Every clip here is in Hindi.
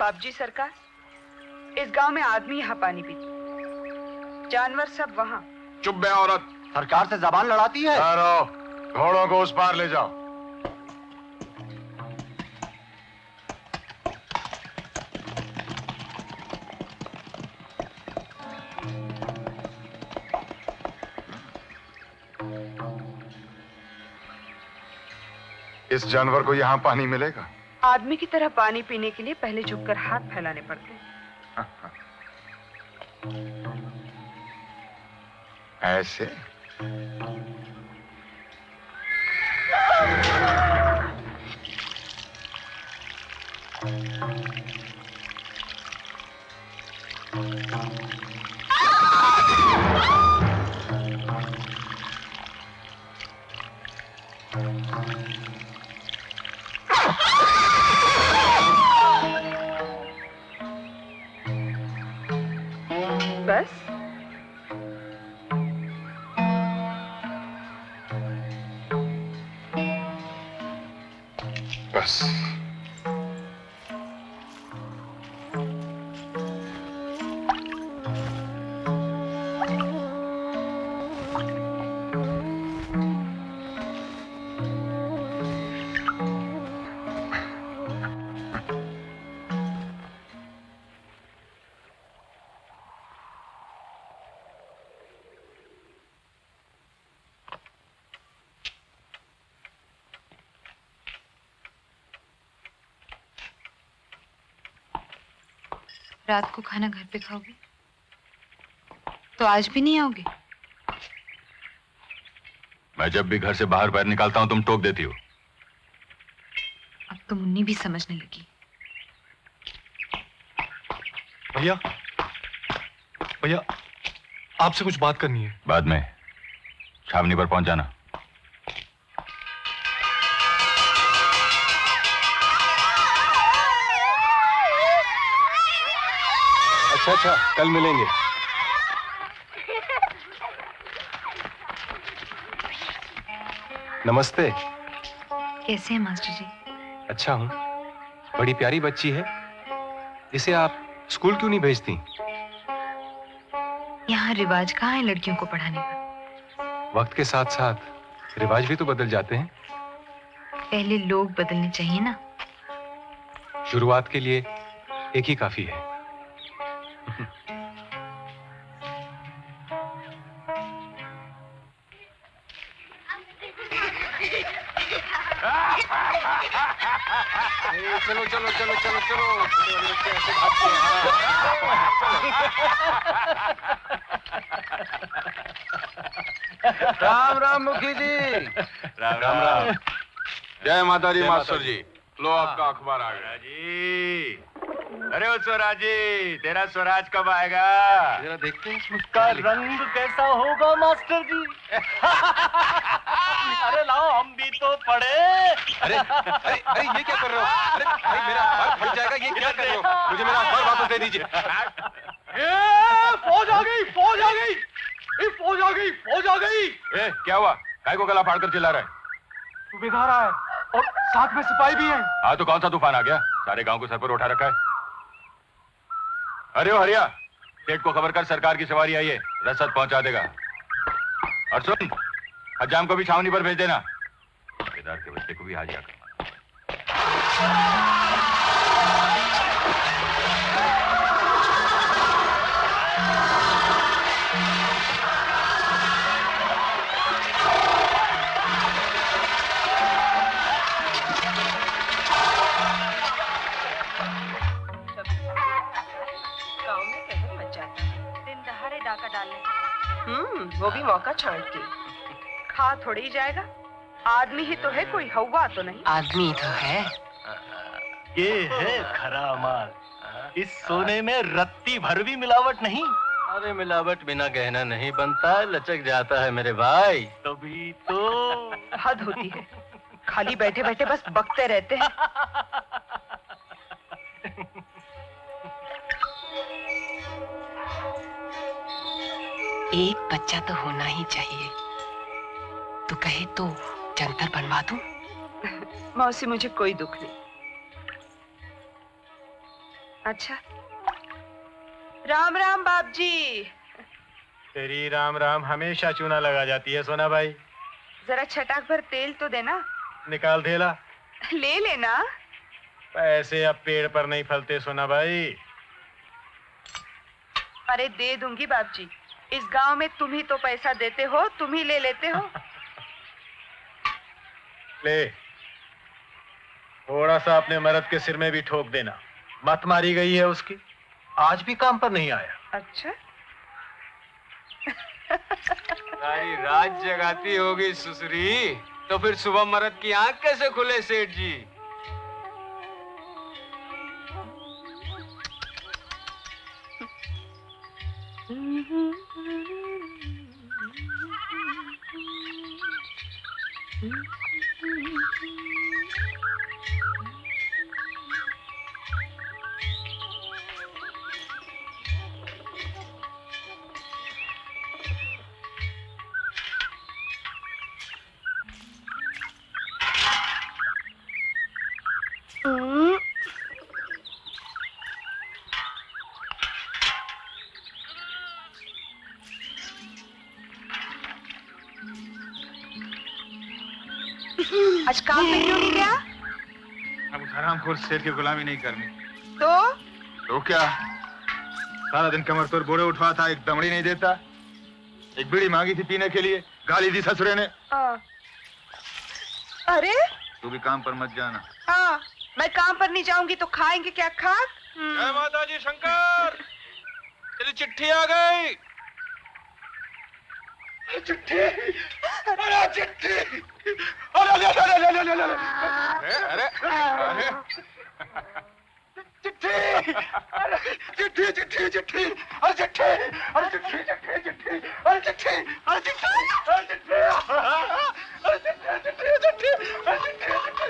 बाप जी सरकार, इस गांव में आदमी यहाँ पानी पीते, जानवर सब वहाँ। चुप बे औरत, सरकार से जबान लड़ाती है। घोड़ों को उस पार ले जाओ। इस जानवर को यहाँ पानी मिलेगा? आदमी की तरह पानी पीने के लिए पहले झुककर हाथ फैलाने पड़ते हैं। ऐसे? बस बस। रात को खाना घर पे खाओगे तो आज भी नहीं आओगे? मैं जब भी घर से बाहर पैर निकालता हूं तुम टोक देती हो। अब तो मुन्नी भी समझने लगी। भैया, भैया आपसे कुछ बात करनी है। बाद में छावनी पर पहुंच जाना। अच्छा, कल मिलेंगे। नमस्ते। कैसे हैं मास्टर जी? अच्छा हूँ। बड़ी प्यारी बच्ची है, इसे आप स्कूल क्यों नहीं भेजती? यहाँ रिवाज कहाँ है लड़कियों को पढ़ाने का? वक्त के साथ साथ रिवाज भी तो बदल जाते हैं। पहले लोग बदलने चाहिए ना। शुरुआत के लिए एक ही काफी है। चलो चलो चलो चलो चलो, बच्चे ऐसे भागते हैं। राम राम मुखी जी। राम राम। जय माता दी मास्टर जी। लो आपका अखबार आ गया जी। अरे ओ स्वराज जी, तेरा स्वराज कब आएगा? जरा देखते हैं उसका रंग कैसा होगा मास्टर जी। अरे लाओ हम भी तो पढ़े। अरे अरे अरे ये क्या कर रहे हो? अरे भाई मेरा अखबार फट जाएगा, ये क्या कर रहे हो? मुझे मेरा अखबार वापस दे दीजिए। फौज आ गई, फौज आ गई, फौज आ गई, फौज आ गई। क्या हुआ? काय को गला फाड़ कर चिल्ला रहा है? सूबेदार आए और साथ में सिपाही भी हैं। हाँ तो कौन सा तूफान आ गया? सारे गांव को सर पर उठा रखा है। अरे ओ हरिया, सेठ को खबर कर, सरकार की सवारी आई है, रसद पहुंचा देगा। और सुन, हजाम को भी छावनी पर भेज देना। सूबेदार के बच्चे को भी हाजिर करना। वो भी मौका छांट के। खा थोड़ी ही जाएगा, आदमी ही तो है, कोई हवा तो नहीं। आदमी तो है। ये है खरा माल। इस सोने में रत्ती भर भी मिलावट नहीं। अरे मिलावट बिना गहना नहीं बनता, लचक जाता है मेरे भाई। तभी तो हद होती है, खाली बैठे बैठे बस बकते रहते हैं। एक बच्चा तो होना ही चाहिए। तू कहे तो जंतर बनवा दूं? मौसी मुझे कोई दुख नहीं। अच्छा, राम राम बाप जी। तेरी राम राम हमेशा चूना लगा जाती है सोना भाई। जरा छटाक भर तेल तो देना। निकाल थैला। ले लेना। पैसे अब पेड़ पर नहीं फलते सोना भाई। अरे दे दूंगी बाप जी। इस गांव में तुम ही तो पैसा देते हो, तुम ही ले लेते हो। ले, थोड़ा सा अपने मर्द के सिर में भी ठोक देना। मत मारी गई है उसकी, आज भी काम पर नहीं आया। अच्छा। सारी रात जगाती होगी सुसरी, तो फिर सुबह मर्द की आंख कैसे खुले सेठ जी? आज काम पे क्यों नहीं गया? अब उस हरामखोर सेठ की गुलामी नहीं करनी। तो क्या? सारा दिन कमर तोड़ बोरे उठवा था, एक दमड़ी नहीं देता। एक बीड़ी मांगी थी पीने के लिए, गाली दी ससुरे ने। अरे तू भी काम पर मत जाना। हाँ, मैं काम पर नहीं जाऊंगी तो खाएंगे क्या खाक? जय माता जी शंकर, तेरी चिट्ठी आ गई। चिट्ठी, अरे चिट्ठी, अरे चिट्ठी, चिट्ठी चिट्ठी चिट्ठी, अरे चिट्ठी, अरे चिट्ठी चिट्ठी चिट्ठी, अरे चिट्ठी, अरे चिट्ठी, अरे चिट्ठी, अरे चिट्ठी चिट्ठी चिट्ठी, अरे चिट्ठी चिट्ठी,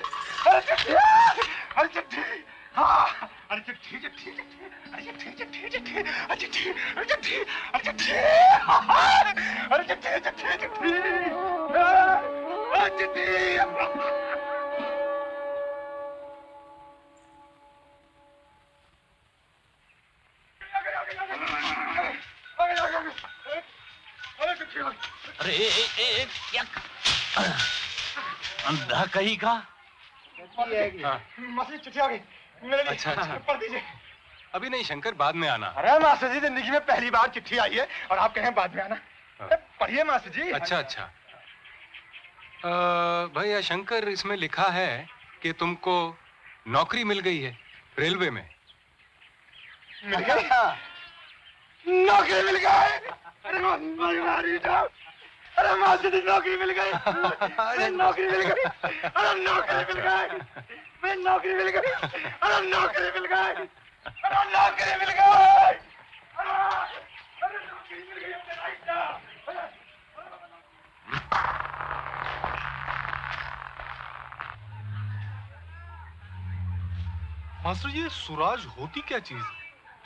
अरे चिट्ठी, अरे चिट्ठी, हाँ, अरे चिट्ठी चिट्ठी चिट्ठी, अरे चिट्ठी चिट्ठी चिट्ठी, अरे चिट्ठी, अरे चिट्ठी, अरे चिट्ठी, अरे चिट्ठी चिट्ठी चिट्ठी, अरे चिट्ठी। अरे क्या अंधा कहीं का? मास्टर चिट्ठी आ गई मेरे लिए। अच्छा, अच्छा। पढ़ दीजिए। अभी नहीं शंकर, बाद में आना। अरे मास्टर जी, जिंदगी में पहली बार चिट्ठी आई है और आप कहें बाद में आना। पढ़िए मास्टर जी। अच्छा अच्छा। भैया शंकर, इसमें लिखा है कि तुमको नौकरी मिल गई है रेलवे में। मिल गया? नौकरी मिल गई? अरे मास्टर जी, नौकरी मिल गई। नौकरी मिल गई। अरे नौकरी मिल गई। मैं नौकरी मिल गई। अरे नौकरी मिल गई। अरे नौकरी मिल गई। अरे नौकरी मिल गई अपने भाई साहब। मास्टर जी, सुराज होती क्या चीज?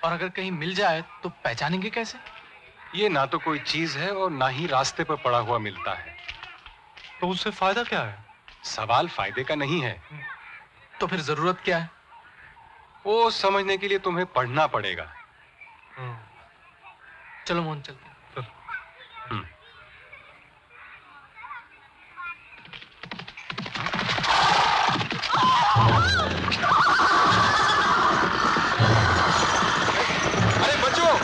और अगर कहीं मिल जाए तो पहचानेंगे कैसे? ये ना तो कोई चीज है और ना ही रास्ते पर पड़ा हुआ मिलता है। तो उससे फायदा क्या है? सवाल फायदे का नहीं है। तो फिर जरूरत क्या है? वो समझने के लिए तुम्हें पढ़ना पड़ेगा। चलो मोहन, चलते हैं। अरे बच्चों,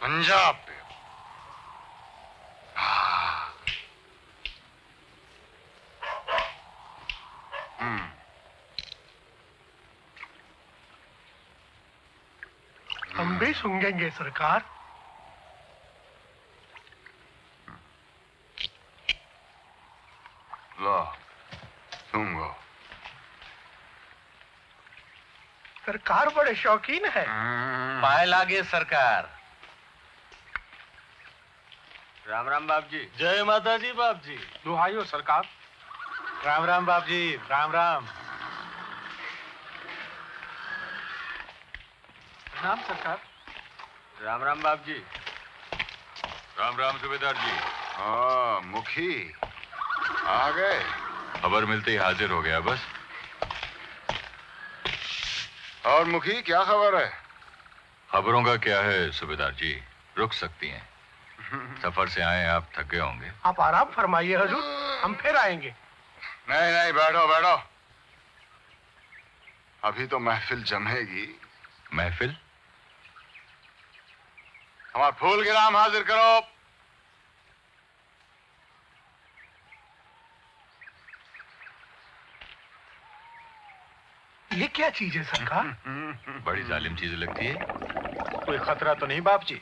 पंजाब पे हम भी सूंघेंगे सरकार। लो सूंघो। सरकार बड़े शौकीन है। पाए लागे सरकार। राम राम बाप जी। जय माता जी बाप जी। दुहाई हो सरकार। राम राम बाप जी, राम राम। प्रणाम सरकार। राम राम बाप जी। राम राम सूबेदार जी। हाँ मुखी आ गए। खबर मिलते ही हाजिर हो गया बस। और मुखी क्या खबर है? खबरों का क्या है सूबेदार जी, रुक सकती हैं। सफर से आए आप थक गए होंगे। आप आराम फरमाइए हुजूर, हम फिर आएंगे। नहीं नहीं बैठो बैठो, अभी तो महफिल जमेगी। महफिल? हमारा फूल के नाम हाजिर करो। ये क्या चीज है सरकार? बड़ी जालिम चीज लगती है। कोई खतरा तो नहीं बाप जी?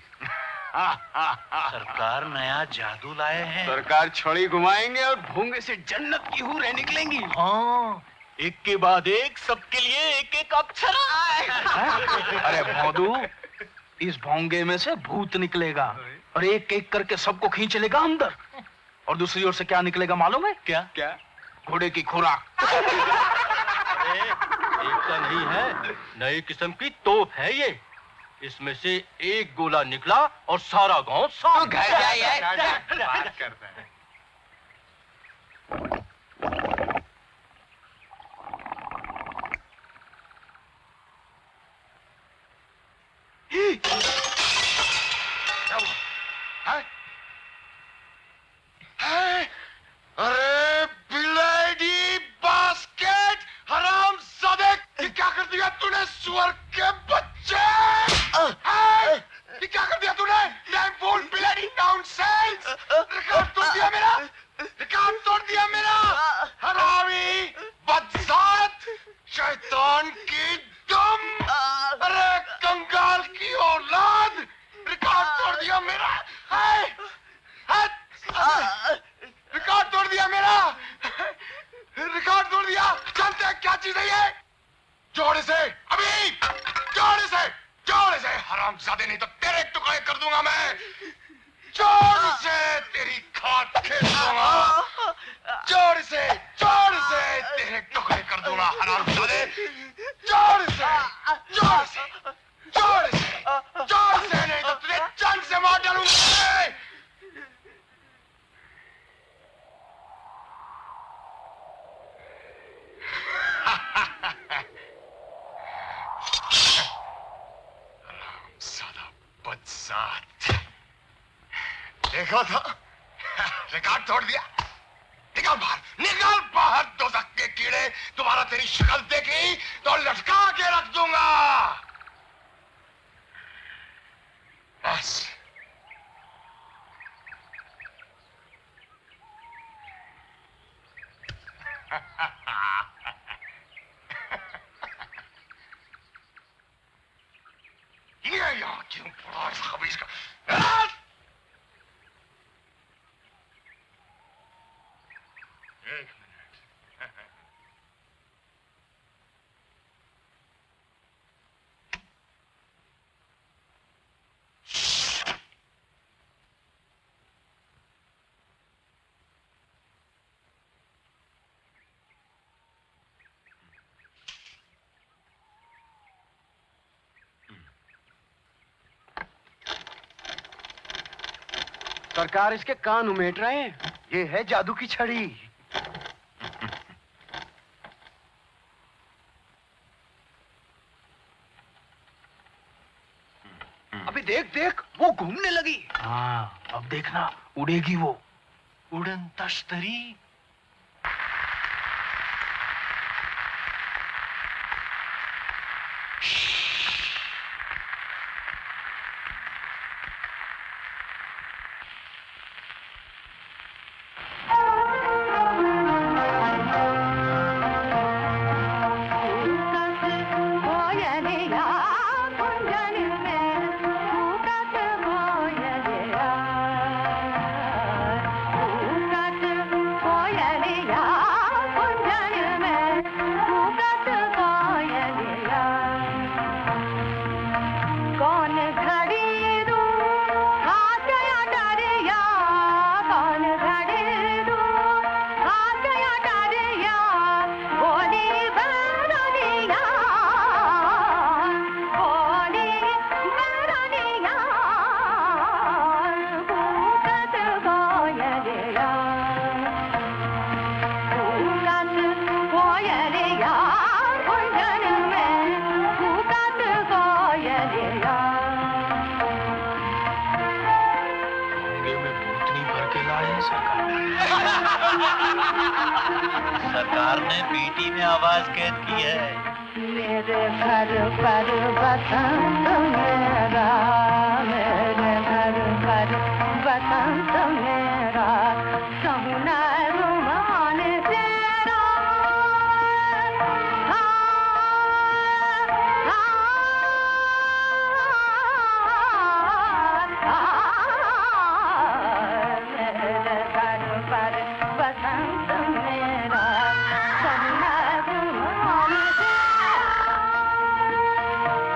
सरकार नया जादू लाए हैं। सरकार छड़ी घुमाएंगे और भूंगे से जन्नत की हूरें निकलेंगी। हाँ, एक के बाद एक, सबके लिए एक एक अक्षर। अरे भौंदू, इस भोंगे में से भूत निकलेगा और एक एक करके सबको खींच लेगा अंदर। और दूसरी ओर से क्या निकलेगा मालूम है? क्या? क्या? घोड़े की खुराक। एकता नहीं है, नई किस्म की तोप है ये। इसमें से एक गोला निकला और सारा गांव साफ। घर जाइए। बात करता है। अरे बिलेडी बास्केट, हराम ज़ादे, ये क्या कर दिया तूने सुअर के बच्चे? ये क्या कर दिया तूने? Damn fool, बिलेडी nonsense! रिकॉर्ड तोड़ दिया मेरा, रिकॉर्ड तोड़ दिया मेरा, हरामी, बदजात, शैतान की दुम, अरे कंगाल की औलाद, रिकॉर्ड तोड़ दिया मेरा, रिकॉर्ड तोड़ दिया मेरा, रिकॉर्ड तोड़ दिया। जानते हैं क्या चीज है ये? जोड़े से, अभी जोड़े से, हरामजादे, नहीं तो तेरे टुकड़े कर दूंगा मैं। जोड़ से तेरी खाट खेल दूंगा, जोड़ से तेरे टुकड़े कर दूंगा हरामजादे। जोड़ से नहीं तो तुझे चंद से मार डालूंगा। बदजात, देखा था, रिकॉर्ड तोड़ दिया। निकाल बाहर दोज़ख के कीड़े। तुम्हारा तेरी शक्ल देखी तो लटका के रख दूंगा। बस ये यहाँ क्यों पड़ा इस खबीज का? एक मिनट। सरकार इसके कान उमेट रहे हैं। ये है जादू की छड़ी। अभी देख देख, वो घूमने लगी। हाँ, अब देखना उड़ेगी वो। उड़न तश्तरी। Oh सरकार ने बीटी में आवाज कैद की है। मेरे घर पर बसंत मेरा, मेरे घर पर बसंत मेरा, सहुना रुमान तेरा। मेरे घर पर बसंत मेरा, सहुना रुमान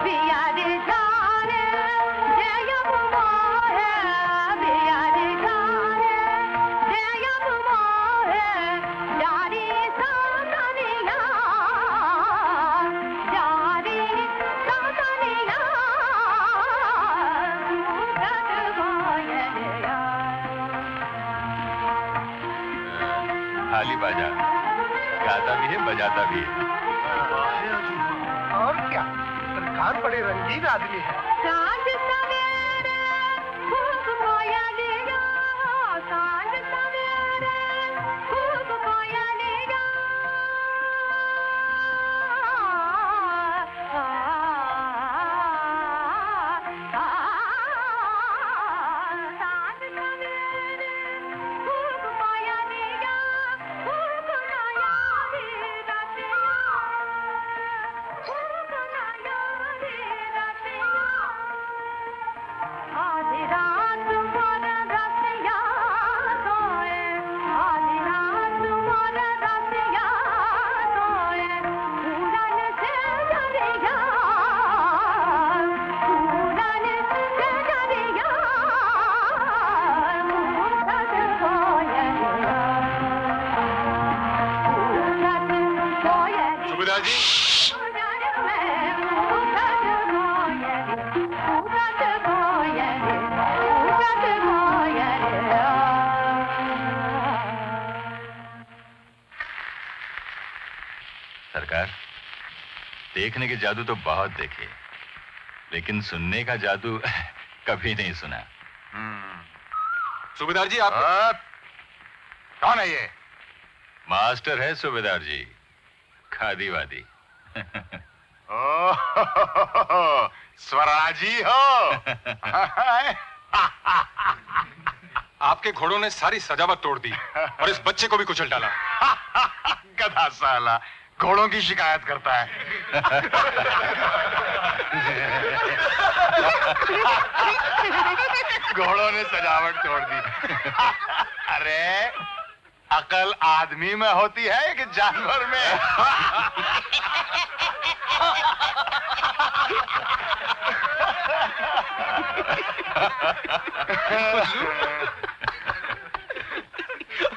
बियारी जाने जयब मोहे, बियारी जाने जयब मोहे, जारी साकनिया, जारी साकनिया, सूरत मोयलिया। थाली बाजा गाता भी है बजाता भी है। और क्या, सरकार बड़े रंगीन आदमी है। सांझ सवेरे खूब कोयलिया, सांझ सवेरे खूब कोयलिया। सांझ सवेरे खूब कोयलिया, खूब नया रतिया, खूब नया रतिया। आधी रात मोर रतिया सोए, आधी रात मोर रतिया सोए, पूरन से जरिया, पूरन से जरिया, मूसत कोयलिया, मूसत कोयलिया। सुबेदार जी, सरकार, देखने के जादू तो बहुत देखे, लेकिन सुनने का जादू कभी नहीं सुना। सुबेदार जी आप कौन है ये? मास्टर है सुबेदार जी, खादीवादी। स्वराजी हो। आपके घोड़ों ने सारी सजावट तोड़ दी और इस बच्चे को भी कुचल डाला। गधा साला घोड़ों की शिकायत करता है। घोड़ों ने सजावट तोड़ दी। अरे अकल आदमी में होती है कि जानवर में?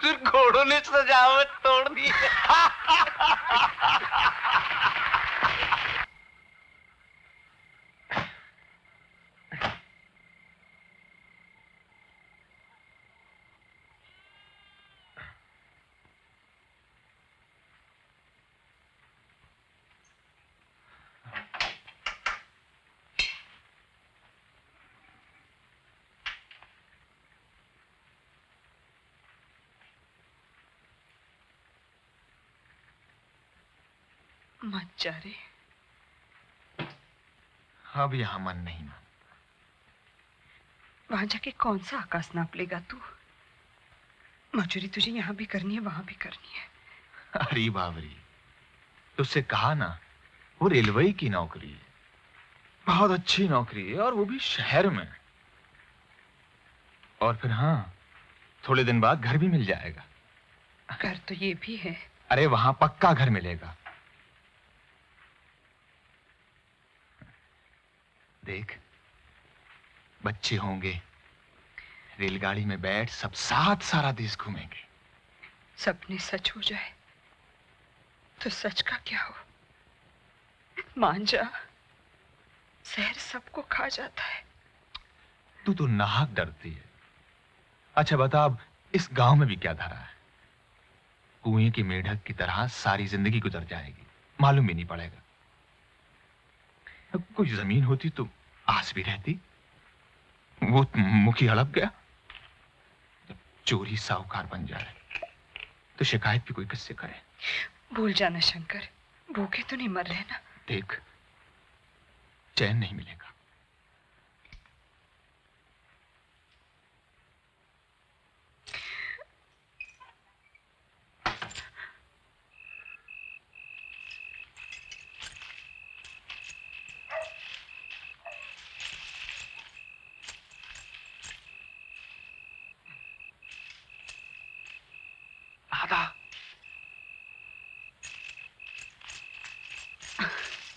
फिर घोड़ों ने सजावट तोड़ दी। मत जा रे। अब यहाँ मन नहीं मानता। वहां जाके कौन सा आकाश नाप लेगा तू? मजूरी तुझे यहाँ भी करनी है, वहां भी करनी है। अरे बाबरी, तुझसे कहा ना, वो रेलवे की नौकरी है, बहुत अच्छी नौकरी है, और वो भी शहर में। और फिर हाँ, थोड़े दिन बाद घर भी मिल जाएगा। घर तो ये भी है। अरे वहां पक्का घर मिलेगा। देख, बच्चे होंगे, रेलगाड़ी में बैठ सब साथ सारा देश घूमेंगे। सपने सच हो जाए तो सच का क्या हो? मान जा, शहर सबको खा जाता है। तू तो नाहक डरती है। अच्छा बता, अब इस गांव में भी क्या धरा है? कुएं की मेढक की तरह सारी जिंदगी गुजर जाएगी, मालूम भी नहीं पड़ेगा। कोई जमीन होती तो आस भी रहती। वो मुखी हड़प गया, चोरी साहूकार बन जाए। तो शिकायत भी कोई किससे करे। भूल जाना शंकर, भूखे तो नहीं मर रहे ना। देख, चैन नहीं मिलेगा।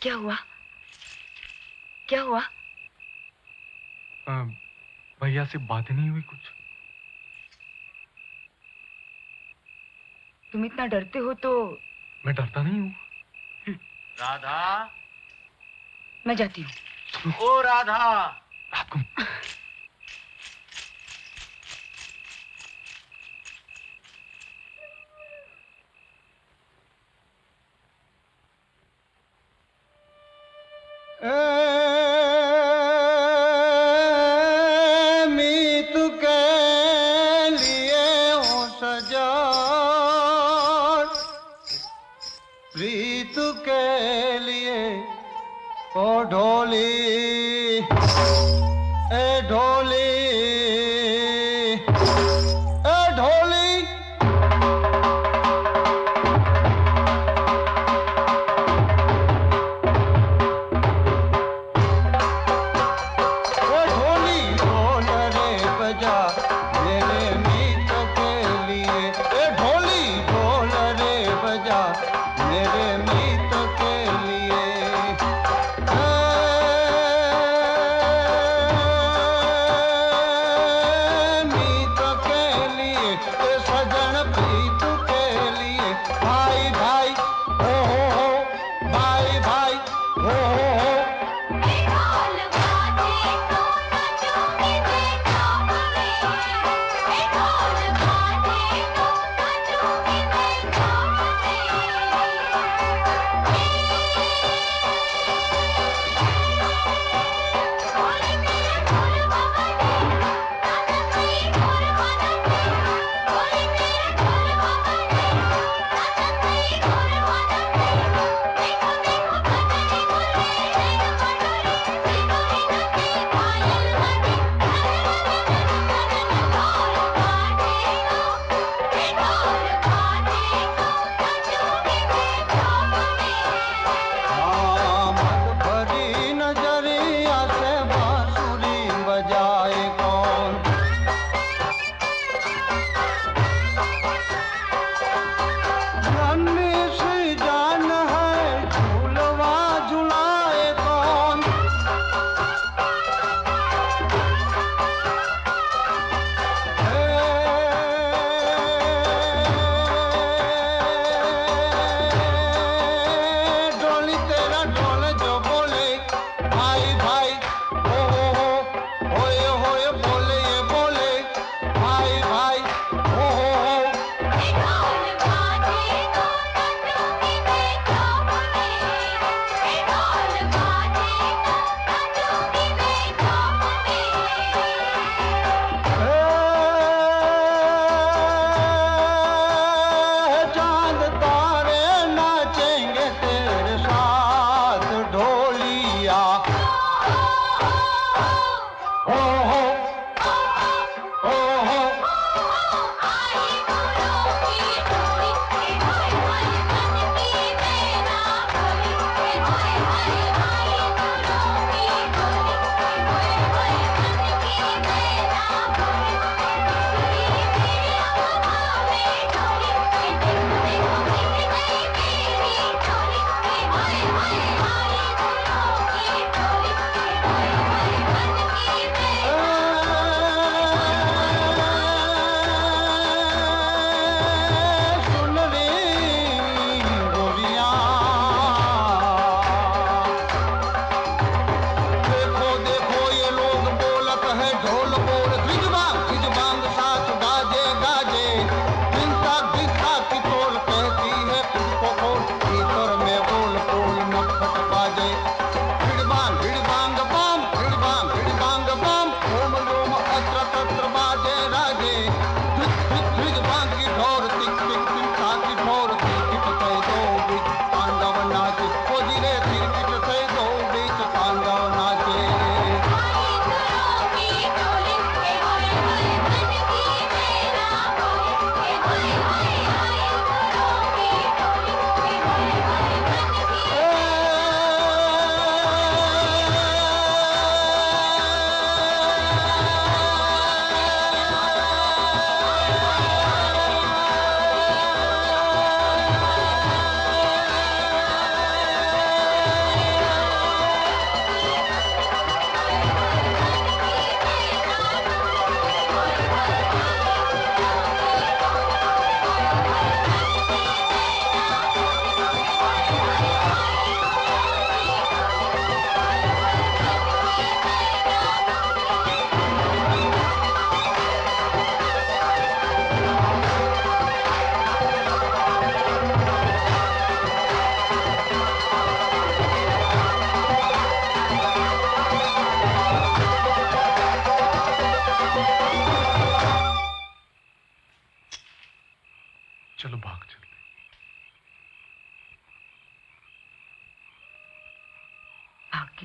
क्या हुआ? क्या हुआ? भैया से बात नहीं हुई कुछ? तुम इतना डरते हो तो? मैं डरता नहीं हूँ। राधा, मैं जाती हूँ। ओ राधा। रात को मीत के लिए हो सजा, प्रीत के लिए ओ ढोली, ए ढोली, ए ढोली।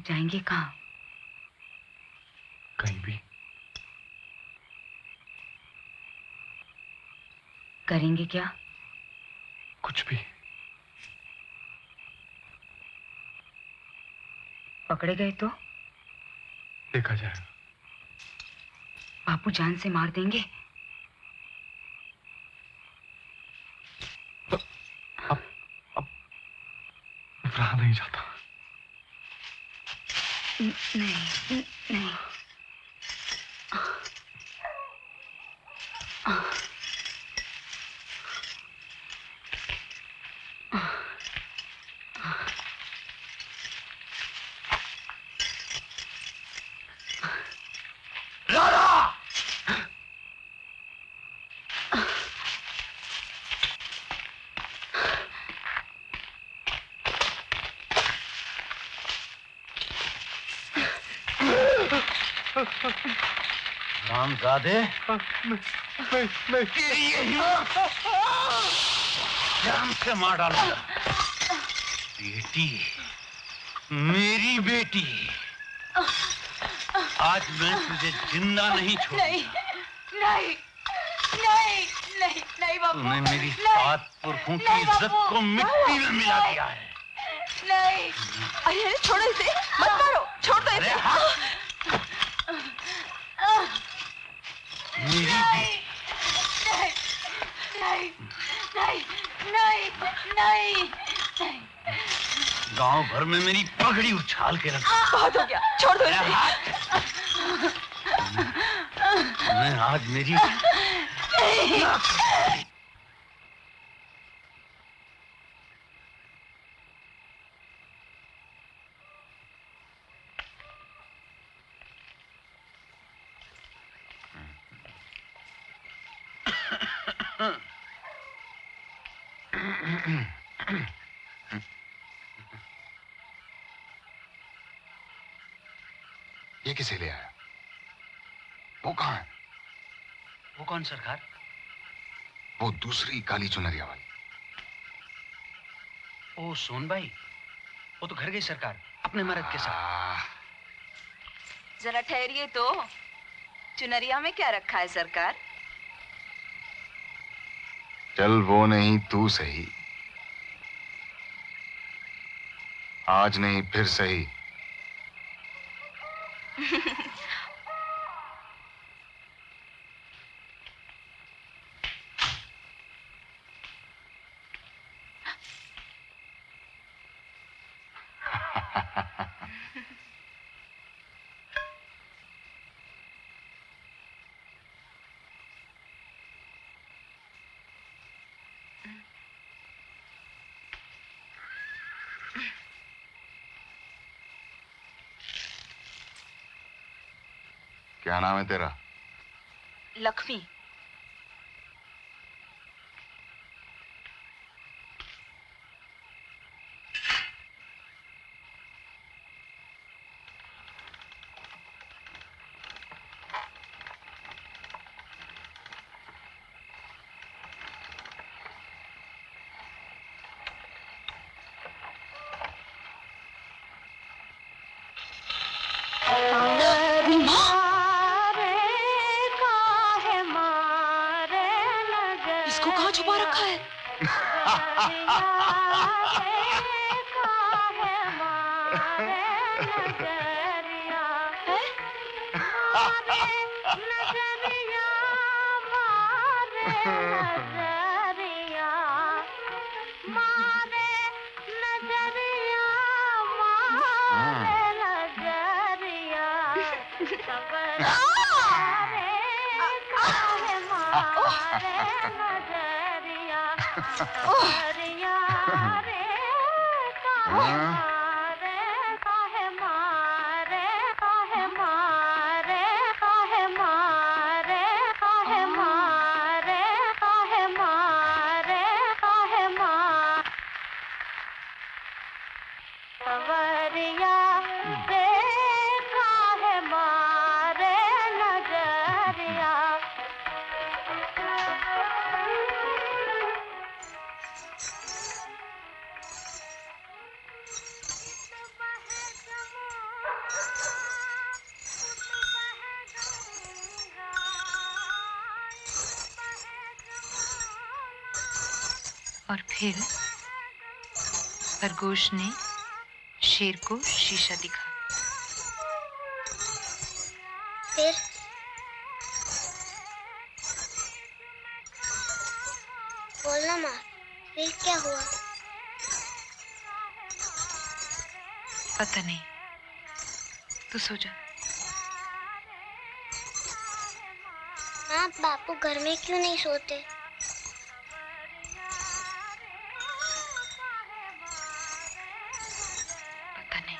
जाएंगे कहाँ? कहीं भी। करेंगे क्या? कुछ भी। पकड़े गए तो? देखा जाएगा। बापू जान से मार देंगे? रहा नहीं जाता। नहीं नहीं। रामजादे, जान से मार डालूंगा। बेटी, मेरी बेटी, आज मैं तुझे जिंदा नहीं छोड़ूंगा। नहीं नहीं नहीं नहीं नहीं बापू। तूने मेरी 7 पुरखों की इज्जत को मिट्टी में मिला दिया है। नहीं, अरे छोड़ो इसे, मत मारो, छोड़ दो इसे। मेरी नहीं नहीं नहीं नहीं नहीं नहीं। गांव भर में मेरी पगड़ी उछाल के रख। बहुत हो गया, छोड़ दो इसे। मैं आज मेरी ये किसे ले आया? वो कहाँ है? वो कौन सरकार? वो दूसरी काली चुनरिया वाली। ओ सोनबाई, वो तो घर गई सरकार, अपने मर्द के साथ। जरा ठहरिए तो, चुनरिया में क्या रखा है सरकार? चल वो नहीं तू सही, आज नहीं फिर सही। क्या नाम है तेरा? लक्ष्मी। इसको कहाँ छुपा रखा है? और फिर खरगोश ने शेर को शीशा दिखा। फिर बोलना माँ, फिर क्या हुआ? पता नहीं, तू सो जा। माँ, बापू घर में क्यों नहीं सोते? पता नहीं।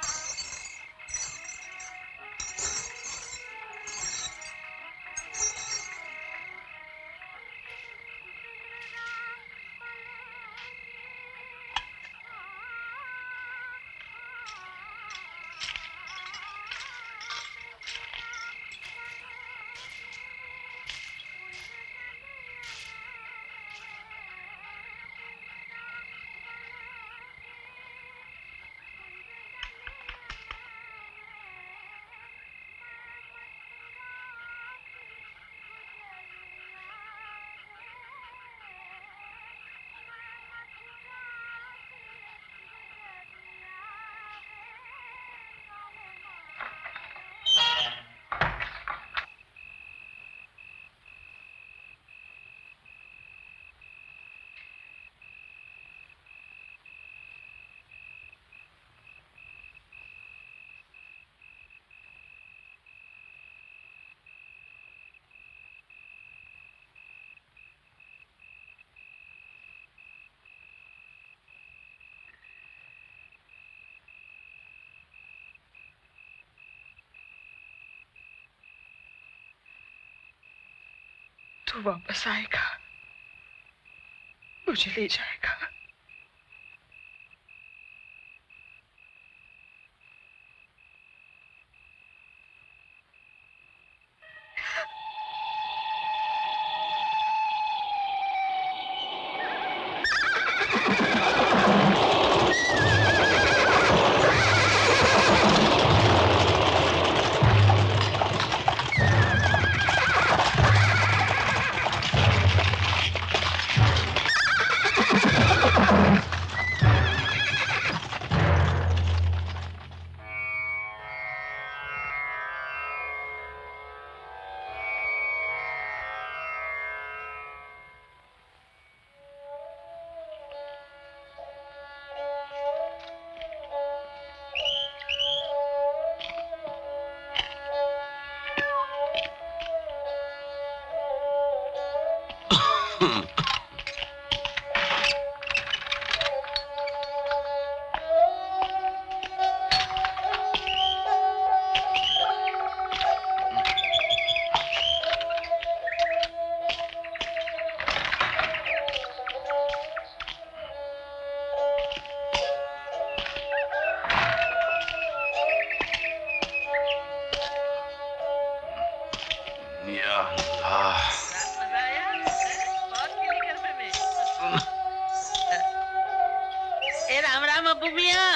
तू वापस आएगा, मुझे ले जाएगा।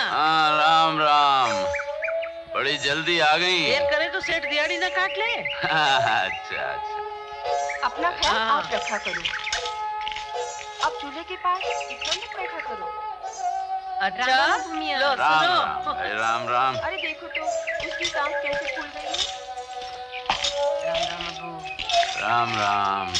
हाँ राम राम, बड़ी जल्दी आ गई। देर करे तो सेठ दिहाड़ी ना काट ले। अच्छा अच्छा। अपना ख्याल आप रखा करो। अब चूल्हे के पास इतना मत बैठा करो। अच्छा लो सुनो। राम भाई राम राम। अरे देखो तो उसकी सांस कैसे फूल गई है। राम राम अबू। राम राम।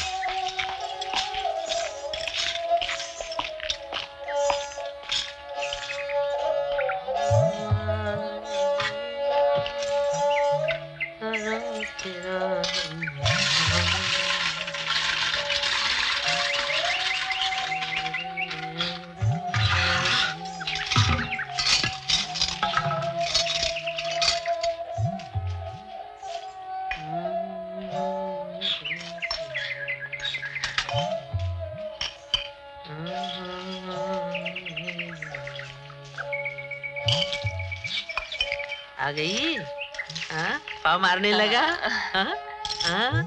आ गई? हाँ? पाँव मारने लगा? हाँ? हाँ?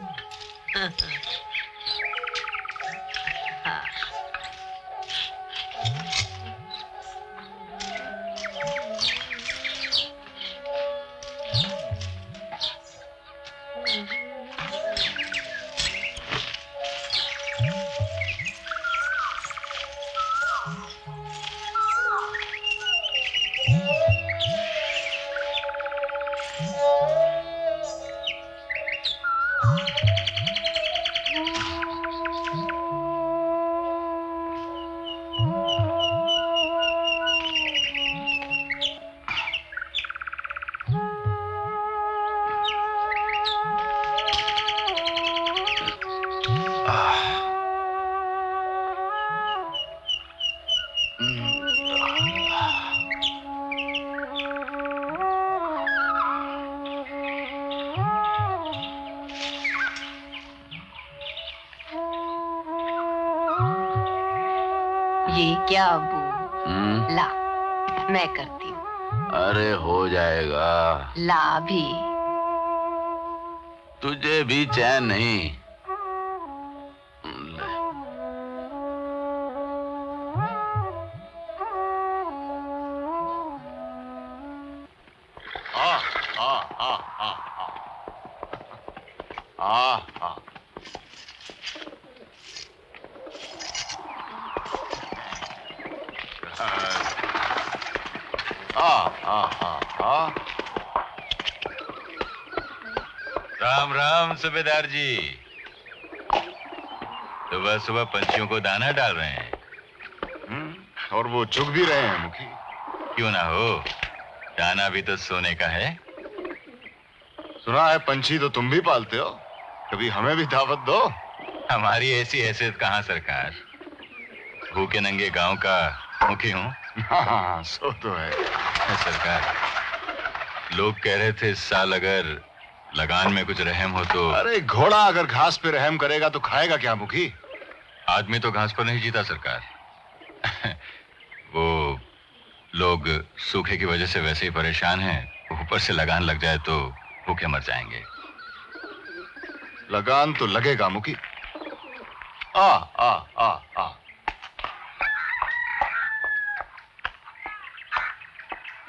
ये क्या अबू? ला, मैं करती हूँ। अरे हो जाएगा। ला भी। तुझे भी चैन नहीं। राम राम सूबेदार जी। सुबह सुबह पंछियों को दाना डाल रहे हैं। और वो चुग भी रहे हैं मुखी। क्यों ना हो, दाना भी तो सोने का है। सुना है पंछी तो तुम भी पालते हो, कभी हमें भी दावत दो। हमारी ऐसी हैसियत कहाँ सरकार, भूखे नंगे गांव का मुखी हूँ। हाँ, सो तो है सरकार। लोग कह रहे थे इस साल अगर लगान में कुछ रहम हो तो। अरे घोड़ा अगर घास पे रहम करेगा तो खाएगा क्या मुखी? आदमी तो घास पर नहीं जीता सरकार। वो लोग सूखे की वजह से वैसे ही परेशान हैं, ऊपर से लगान लग जाए तो भूखे मर जाएंगे। लगान तो लगेगा मुखी। आ आ आ आ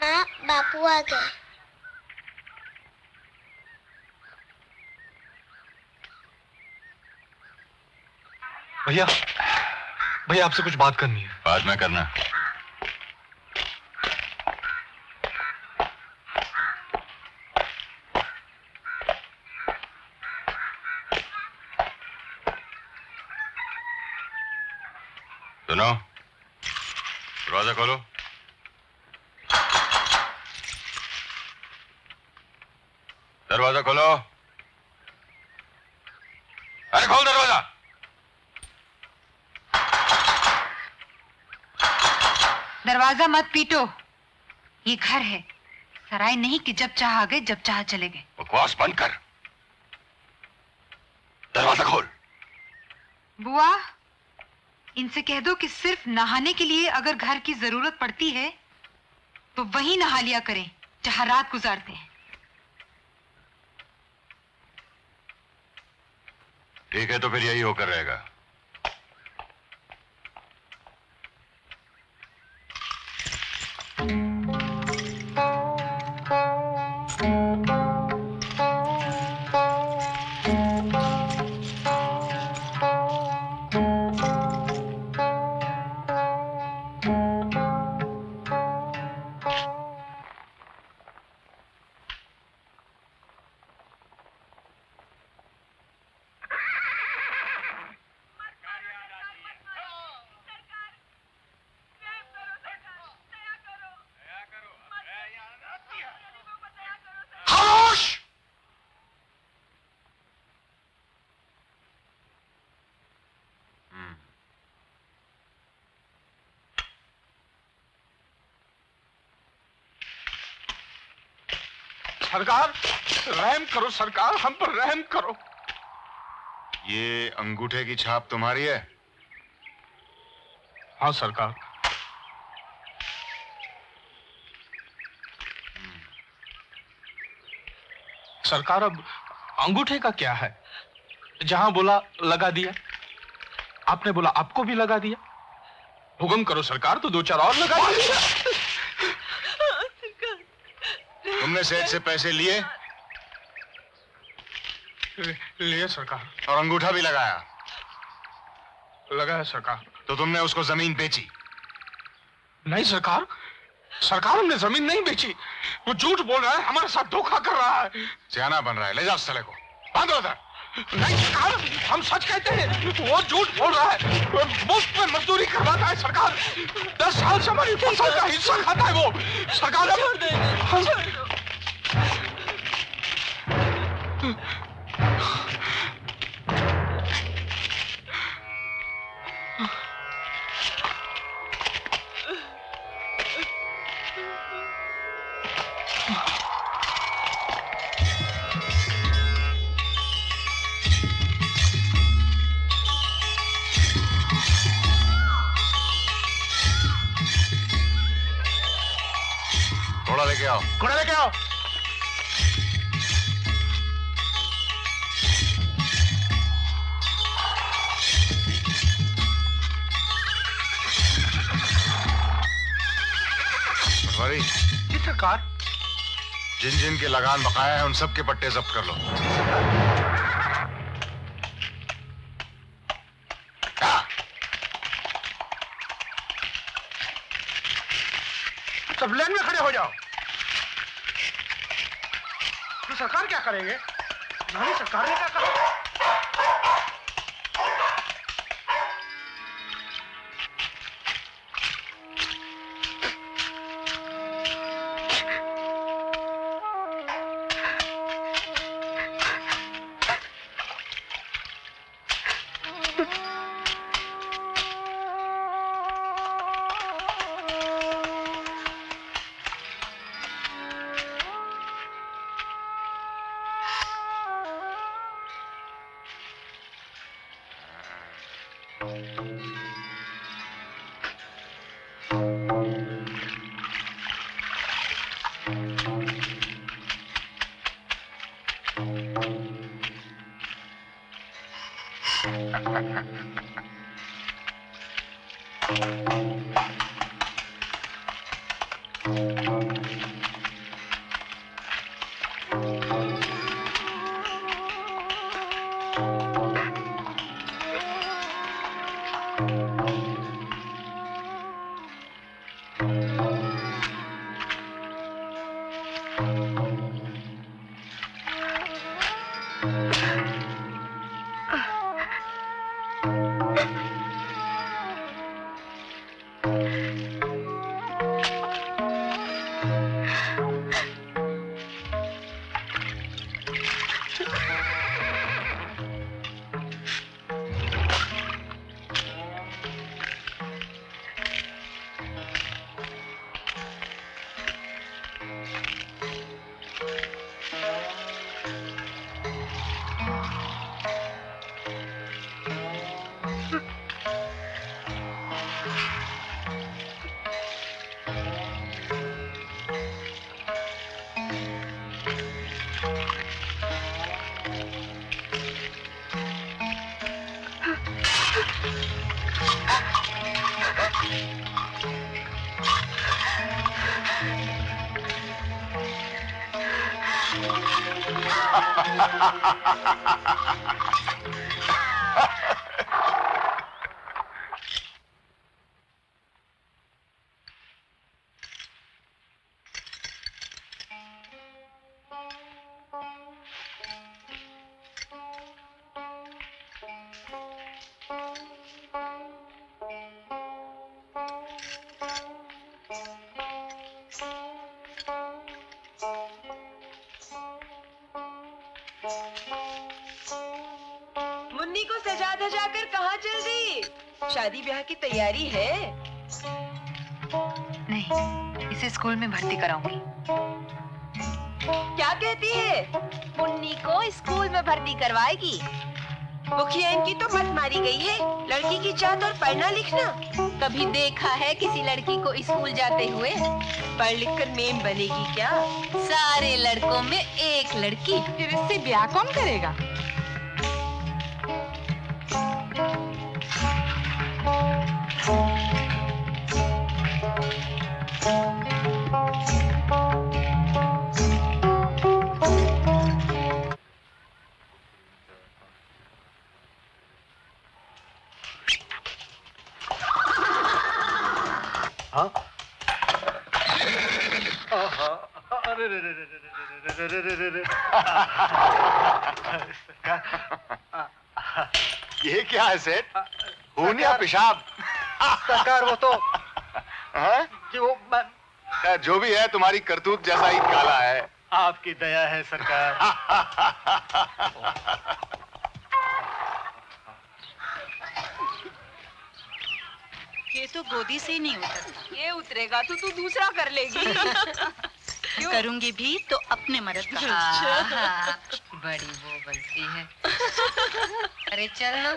माँ, बापू आ गए। भैया, भैया आपसे कुछ बात करनी है। बाद में करना। सुनो, दरवाजा खोलो। दरवाजा खोलो। अरे खोल दरवाजा। दरवाजा मत पीटो, ये घर है, सराय नहीं कि जब चाह आ गए जब चाह चले गए। बकवास बंद कर, दरवाजा खोल। बुआ, इनसे कह दो कि सिर्फ नहाने के लिए अगर घर की जरूरत पड़ती है तो वहीं नहा लिया करें जहां रात गुजारते हैं। ठीक है, तो फिर यही होकर रहेगा। सरकार, रहम करो सरकार, हम पर रहम करो। ये अंगूठे की छाप तुम्हारी है? हाँ सरकार। सरकार, अब अंगूठे का क्या है? जहां बोला लगा दिया। आपने बोला आपको भी लगा दिया। हुक्म करो सरकार, तो दो चार और लगा दिया। तुमने सेठ से पैसे लिए? लिए सरकार। और अंगूठा भी लगाया? लगाया सरकार। तो तुमने उसको जमीन बेची? नहीं सरकार, सरकार हमने जमीन नहीं बेची। वो झूठ बोल रहा है, हमारे साथ धोखा कर रहा है। सियाना बन रहा है, ले जाओ साले को, बांधो उधर। नहीं सरकार, हम सच कहते हैं, वो झूठ बोल रहा है। मुफ्त में मजदूरी करवाता है सरकार। 10 साल से हमारी फसल का हिस्सा खाता है वो। सरकार छोड़ दे। लेके आओ, घोड़ा लेके आओ। पटवारी जी सरकार। जिन जिन के लगान बकाया है उन सब के पट्टे जब्त कर लो। सब लाइन में खड़े हो जाओ। तो सरकार क्या करेंगे? नहीं, सरकार ने क्या कहा? मुन्नी को सजा धजा कर कहाँ चल रही? शादी ब्याह की तैयारी है? नहीं, इसे स्कूल में भर्ती कराऊंगी। क्या कहती है? मुन्नी को स्कूल में भर्ती करवाएगी। मुखिया इनकी तो मत मारी गई है। लड़की की चाहत और पढ़ना लिखना। कभी देखा है किसी लड़की को स्कूल जाते हुए? पढ़ लिख कर मेम बनेगी क्या? सारे लड़कों में एक लड़की। फिर इससे ब्याह कौन करेगा? ये क्या है सेठ? खून या पेशाब? सरकार वो तो हाँ? कि वो जो भी है तुम्हारी करतूत जैसा ही काला है। आपकी दया है सरकार। ये तो गोदी से ही नहीं उतरता। ये उतरेगा तो तू दूसरा कर लेगी। करूंगी भी तो अपने मर्द का। आहा, बड़ी वो बनती है। अरे चल ना।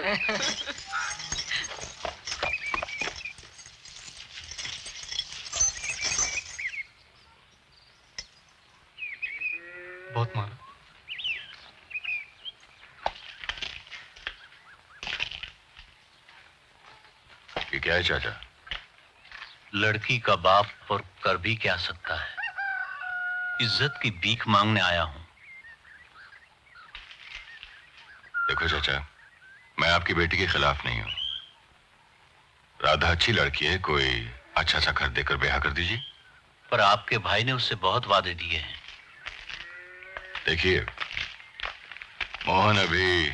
मत मारो। ये क्या है चाचा? लड़की का बाप और कर भी क्या सकता है। इज्जत की भीख मांगने आया हूं। देखो चाचा, मैं आपकी बेटी के खिलाफ नहीं हूं। राधा अच्छी लड़की है, कोई अच्छा सा घर देकर ब्याह कर दीजिए। पर आपके भाई ने उससे बहुत वादे दिए हैं। देखिए, मोहन अभी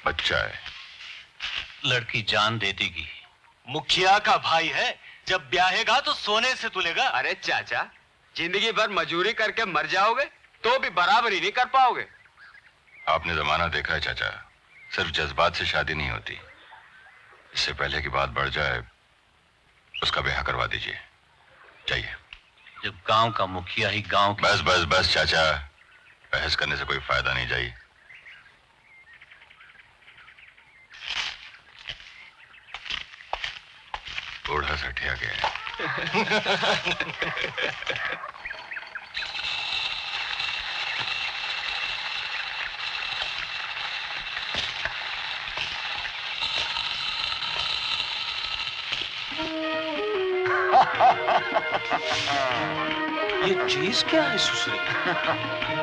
बच्चा है। लड़की जान दे देगी। मुखिया का भाई है, जब ब्याहेगा तो सोने से तुलेगा। अरे चाचा, जिंदगी भर मजूरी करके मर जाओगे तो भी बराबरी नहीं कर पाओगे। आपने जमाना देखा है चाचा, सिर्फ जज्बात से शादी नहीं होती। इससे पहले की बात बढ़ जाए, उसका ब्याह करवा दीजिए। चाहिए। जब गांव का मुखिया ही गांव की... बस बस बस चाचा, बहस करने से कोई फायदा नहीं। जाइए। बूढ़ा सठिया गया ये चीज क्या है सुसरी?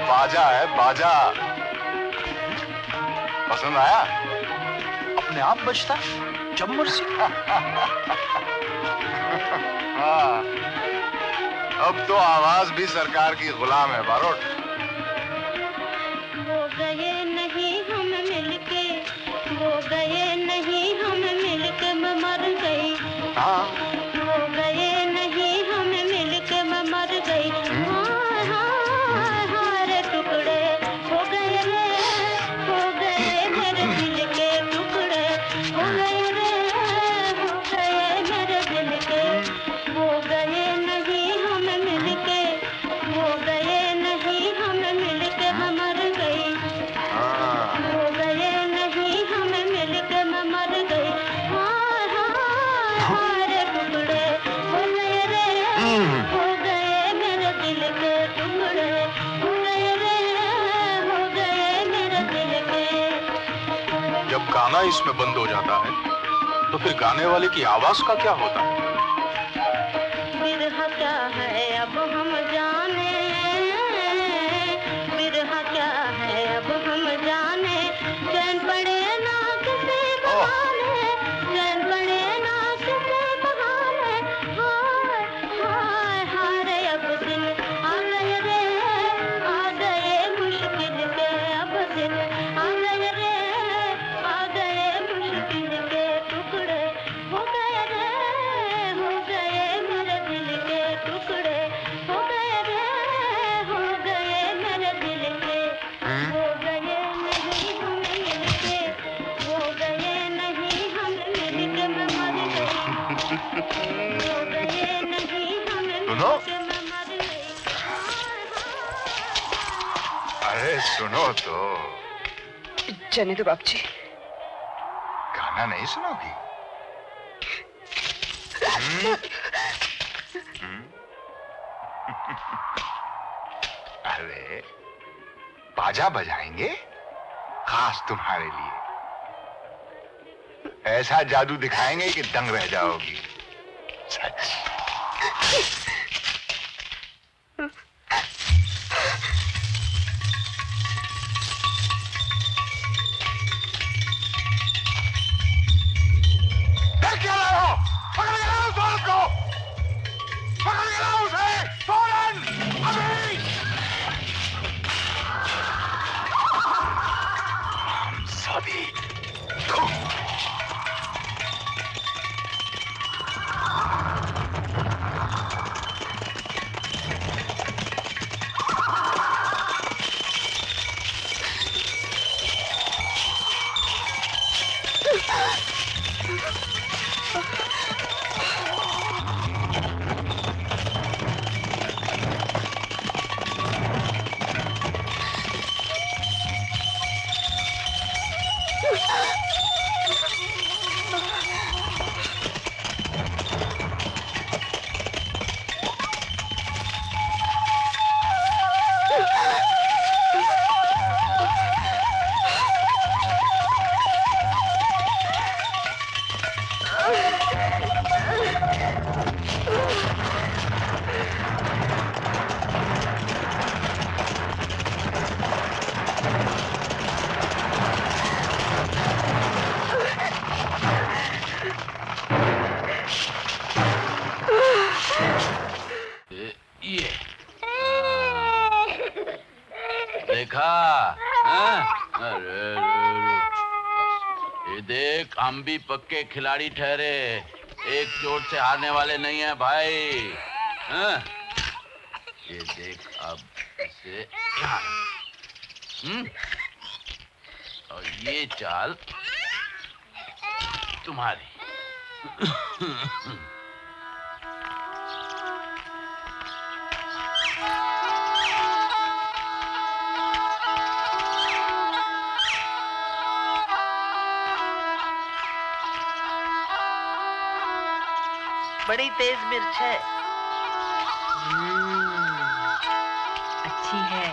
बाजा है, बाजा। पसंद आया? अपने आप बजता, जब मर्जी। हाँ, अब तो आवाज भी सरकार की गुलाम है बारोट। वो गए नहीं हम मिलके, वो गए नहीं हम मिलके मैं मर गई। वो गए नहीं हम मिलके मैं मर गई। हाय हाय हाय रे टुकड़े हो गए रे, हो गए मेरे दिल के टुकड़े हो गए रे, हो गए मेरे दिल के। वो गए नहीं हम मिलके, वो गए नहीं हम मिलके मैं मर गई। वो गए नहीं हम मिलके मैं मर गई। हाय हाय हाय रे टुकड़े हो गए रे, हो गए मेरे दिल के टुकड़े हो गए रे, हो गए मेरे दिल के। जब गाना इसमें बंद हो जाता है तो फिर गाने वाले की आवाज का क्या होता है? बिरहा क्या है अब हम जाने, बिरहा क्या है अब हम जाने। चैन पड़े ना किसी बहाने, चैन पड़े ना किसी बहाने। हाय हाय हाय रे अब दिन आ गए रे, आ गए मुश्किल के अब दिन आ गए रे, आ गए मुश्किल के टुकड़े हो गए रे, हो गए मेरे दिल के टुकड़े हो गए रे, हो गए मेरे दिल के। वो गए नहीं हम मिलके, वो गए नहीं हम मिलके मैं मर गई। वो गए नहीं हम मिलके मैं मर गई। अरे सुनो तो, जाने दो बाबूजी। गाना नहीं सुनोगी? अरे बाजा बजाएंगे खास तुम्हारे लिए। ऐसा जादू दिखाएंगे कि दंग रह जाओगी। सच। डर क्या रहे हो? पकड़ के लाओ उस औरत को! पकड़ के लाओ उसे! फौरन! अभी! हम सभी अरे ये देख, हम भी पक्के खिलाड़ी ठहरे, एक चोट से हारने वाले नहीं है भाई। हाँ? ये देख अब इसे यहाँ, और ये चाल तुम्हारी। बड़ी तेज मिर्च है। अच्छी है।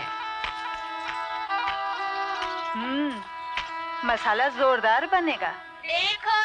मसाला जोरदार बनेगा। देखो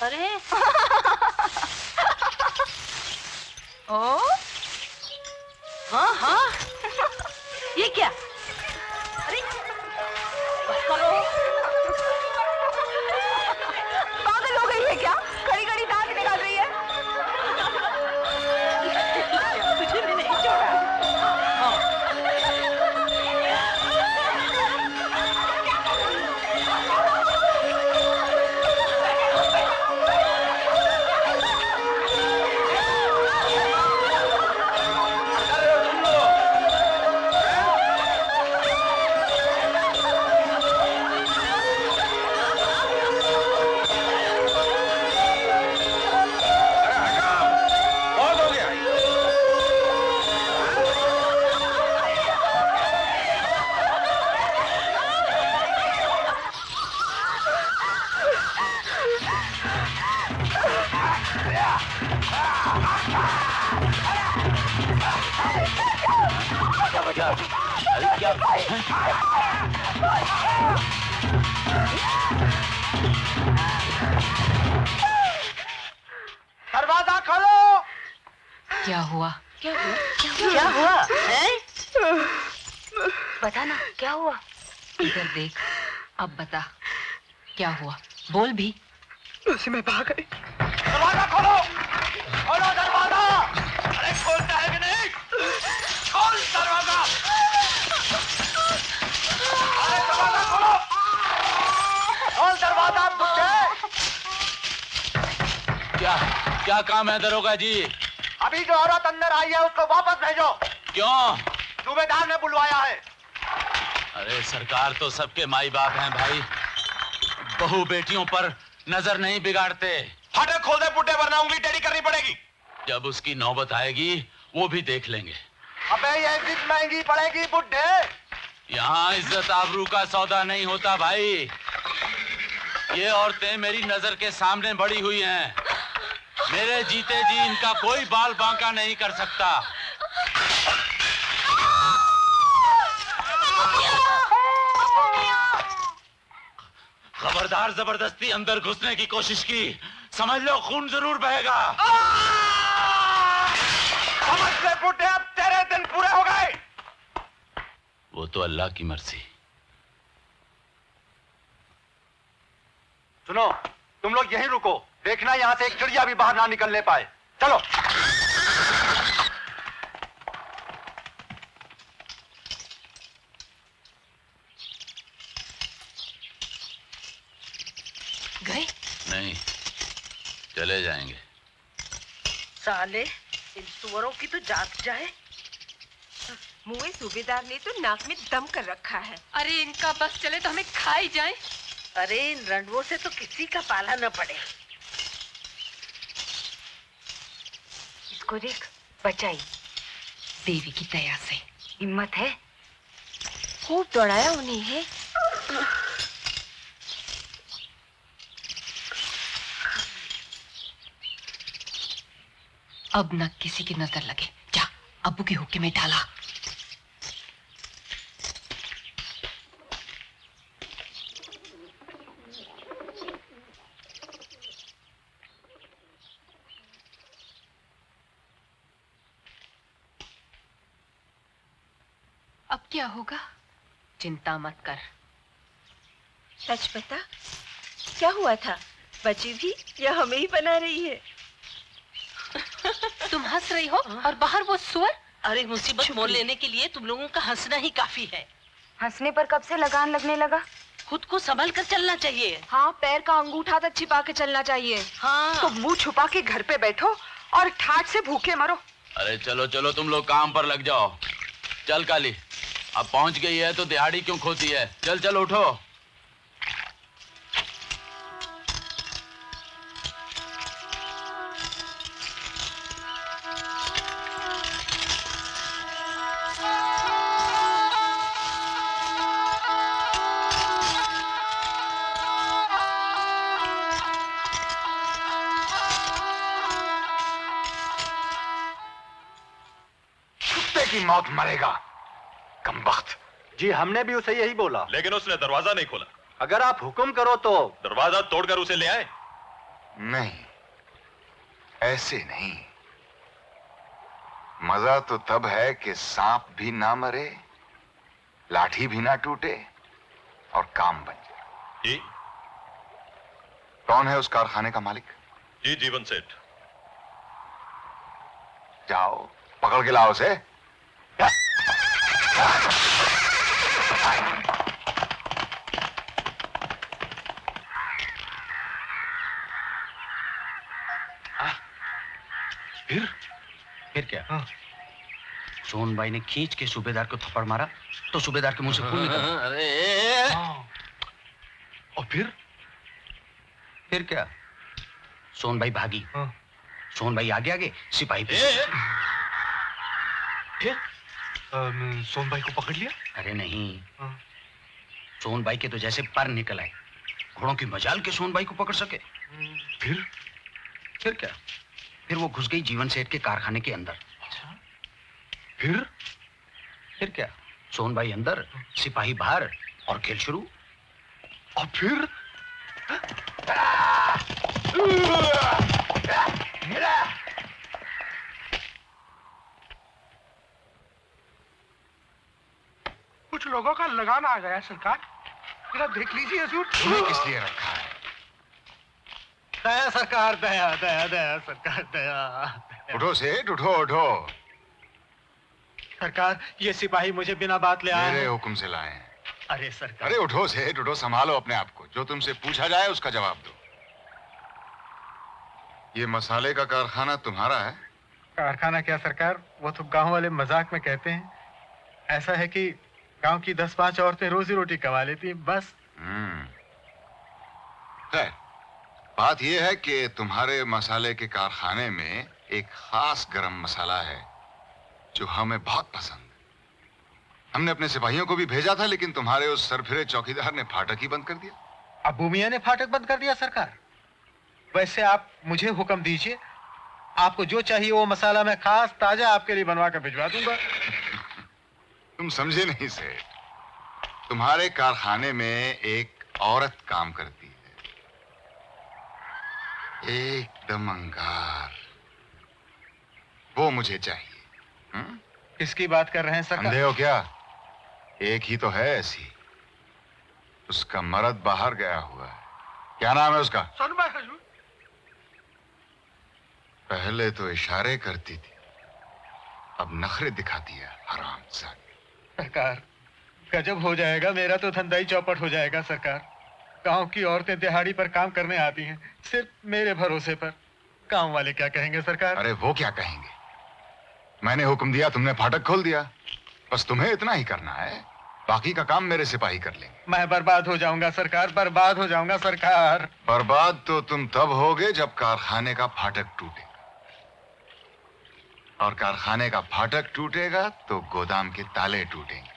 अरे ओ हाँ हाँ ये क्या? अरे बस करो, पागल हो गई है क्या? खड़ी खड़ी दांत निकाल रही है। तुझे भी नहीं छोड़ा। दरवाजा खोलो। क्या हुआ? क्या हुआ? क्या हुआ? हैं? बता ना क्या हुआ? इधर देख, अब बता क्या हुआ, बोल भी। उसी में भाग गई। दरवाजा खोलो, खोलो दरवाजा। अरे खोलता है कि नहीं? खोल दरवाजा। अरे दरवाजा खोलो, खोल दरवाजा बुड्ढे। क्या काम है दरोगा जी? अभी जो औरत अंदर आई है उसको वापस भेजो। क्यों? सूबेदार ने बुलवाया है। अरे सरकार तो सबके माई बाप हैं भाई, बहू बेटियों पर नजर नहीं बिगाड़ते। हटे खोल दे बुड्ढे, वरना उंगली टेढ़ी करनी पड़ेगी। जब उसकी नौबत आएगी वो भी देख लेंगे। अबे ये इज्जत महंगी पड़ेगी बुड्ढे। यहाँ इज्जत आबरू का सौदा नहीं होता भाई। ये औरतें मेरी नजर के सामने बड़ी हुई हैं। मेरे जीते जी इनका कोई बाल बांका नहीं कर सकता। खबरदार, जबरदस्ती अंदर घुसने की कोशिश की, समझ लो खून जरूर बहेगा। समझ ले बुड्ढे, अब तेरे दिन पूरे हो गए। वो तो अल्लाह की मर्जी। सुनो, तुम लोग यहीं रुको, देखना यहाँ से एक चिड़िया भी बाहर ना निकलने पाए। चलो। गए? नहीं, चले जाएंगे। साले, इन सुअरों की तो जात जाए। मुए सूबेदार ने तो नाक में दम कर रखा है। अरे इनका बस चले तो हमें खाई जाए। अरे इन रंडवों से तो किसी का पाला न पड़े। इसको देख, बचाई देवी की दया से। हिम्मत है। खूब दौड़ाया उन्हें है। अब न किसी की नजर लगे। जा, अब्बू की हुक्के में डाला। अब क्या होगा? चिंता मत कर। सच बता, क्या हुआ था? बची भी या हमें ही बना रही है? तुम हंस रही हो और बाहर वो सुअर। अरे मुसीबत मोल लेने के लिए तुम लोगों का हंसना ही काफी है। हंसने पर कब से लगान लगने लगा? खुद को संभाल कर चलना चाहिए। हाँ, पैर का अंगूठा तक छिपा के चलना चाहिए। हाँ। तो मुंह छुपा के घर पे बैठो और ठाठ से भूखे मरो। अरे चलो चलो, तुम लोग काम पर लग जाओ। चल काली, अब पहुंच गई है तो दिहाड़ी क्यों खोती है? चल चल उठो। की मौत मरेगा, कमबख्त। जी हमने भी उसे यही बोला, लेकिन उसने दरवाजा नहीं खोला। अगर आप हुक्म करो तो दरवाजा तोड़कर उसे ले आए। नहीं, ऐसे नहीं। मजा तो तब है कि सांप भी ना मरे, लाठी भी ना टूटे और काम बन जाए। जी? कौन है उस कारखाने का मालिक? जी, जीवन सेठ। जाओ पकड़ के लाओ उसे। फिर क्या? सोनबाई ने खींच के सूबेदार को थप्पड़ मारा तो सूबेदार के मुंह से खून निकला। अरे और फिर क्या? सोनबाई भागी। सोनबाई आगे आगे, सिपाही पीछे। फिर सोनबाई को पकड़ लिया? अरे नहीं, सोनबाई के तो जैसे पर निकल आए। घोड़ों की मजाल के सोनबाई को पकड़ सके। फिर क्या? फिर वो घुस गई जीवन सेठ के कारखाने के अंदर। फिर क्या? सोनबाई अंदर, सिपाही बाहर और खेल शुरू। और फिर कुछ लोगों का लगान आ गया सरकार, जरा देख लीजिए हजूर। तुम्हें किस लिए रखा है? दया सरकार, दया दया दया सरकार, दया। उठो सेठ, उठो उठो। सरकार, ये सिपाही मुझे बिना बात ले आए मेरे हैं। हुक्म से लाए हैं। अरे सरकार। अरे उठो सेठ, उठो, संभालो अपने आप को। जो तुमसे पूछा जाए उसका जवाब दो। ये मसाले का कारखाना तुम्हारा है? कारखाना क्या सरकार, वो तो गांव वाले मजाक में कहते हैं। ऐसा है कि गांव की 10-5 औरतें रोजी रोटी कमा लेती हैं, बस। खैर, बात यह है कि तुम्हारे मसाले के कारखाने में एक खास गरम मसाला है जो हमें बहुत पसंद है। हमने अपने सिपाहियों को भी भेजा था, लेकिन तुम्हारे उस सरफिरे चौकीदार ने फाटक ही बंद कर दिया। अबू मियां ने फाटक बंद कर दिया सरकार? वैसे आप मुझे हुक्म दीजिए, आपको जो चाहिए वो मसाला मैं खास ताजा आपके लिए बनवा कर भिजवा दूंगा। तुम समझे नहीं सेठ, तुम्हारे कारखाने में एक औरत काम करती है, एकदम अंगार। वो मुझे चाहिए। किसकी बात कर रहे हैं सरकार? अंधे हो क्या? एक ही तो है ऐसी। उसका मर्द बाहर गया हुआ है। क्या नाम है उसका? पहले तो इशारे करती थी, अब नखरे दिखाती है, हरामजादी। सरकार, गजब हो जाएगा, मेरा तो धंधा ही चौपट हो जाएगा सरकार। गांव की औरतें दिहाड़ी पर काम करने आती हैं, सिर्फ मेरे भरोसे पर। गांव वाले क्या कहेंगे सरकार? अरे वो क्या कहेंगे? मैंने हुक्म दिया, तुमने फाटक खोल दिया। बस तुम्हें इतना ही करना है, बाकी का काम मेरे सिपाही कर लेंगे। मैं बर्बाद हो जाऊंगा सरकार, बर्बाद हो जाऊंगा सरकार। बर्बाद तो तुम तब होगे जब कारखाने का फाटक टूटे, और कारखाने का फाटक टूटेगा तो गोदाम के ताले टूटेंगे,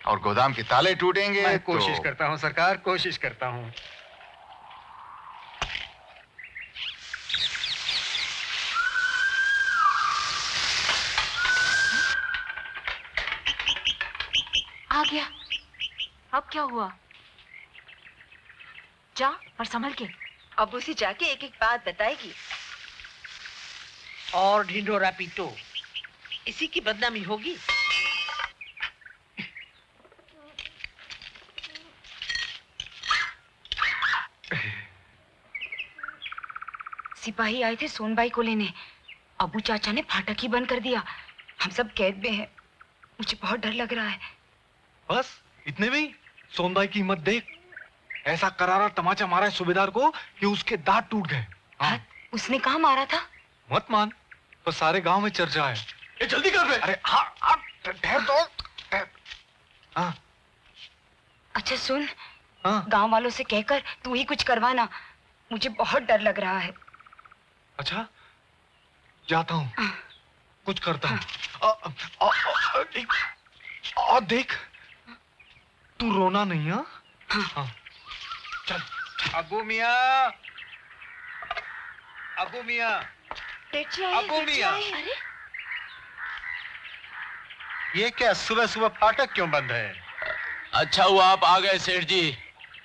और गोदाम के ताले टूटेंगे। मैं कोशिश करता हूं सरकार, कोशिश करता हूं। आ गया। अब क्या हुआ? जा और संभल के। अब उसे जाके एक एक बात बताएगी। और ढिंढोरा पीटो, इसी की बदनामी होगी। सिपाही आए थे सोनबाई को लेने, अबू चाचा ने फाटक ही बंद कर दिया। हम सब कैद में हैं, मुझे बहुत डर लग रहा है। बस इतने में ही सोनबाई की हिम्मत देख, ऐसा करारा तमाचा मारा है सूबेदार को कि उसके दांत टूट गए। हाँ। उसने कहाँ मारा था? मत मान, तो सारे गांव में चर्चा है। ये जल्दी कर बे। अरे हाँ, ठहर तो। हाँ। अच्छा सुन, गांव वालों से कहकर तू ही कुछ करवाना, मुझे बहुत डर लग रहा है। अच्छा, जाता हूँ, कुछ करता हूँ। और देख, तू रोना नहीं। हाँ, चल। अबू मियां, अबू मियां, अबू मियां। ये क्या सुबह सुबह फाटक क्यों बंद है? अच्छा हुआ आप आ गए सेठ जी,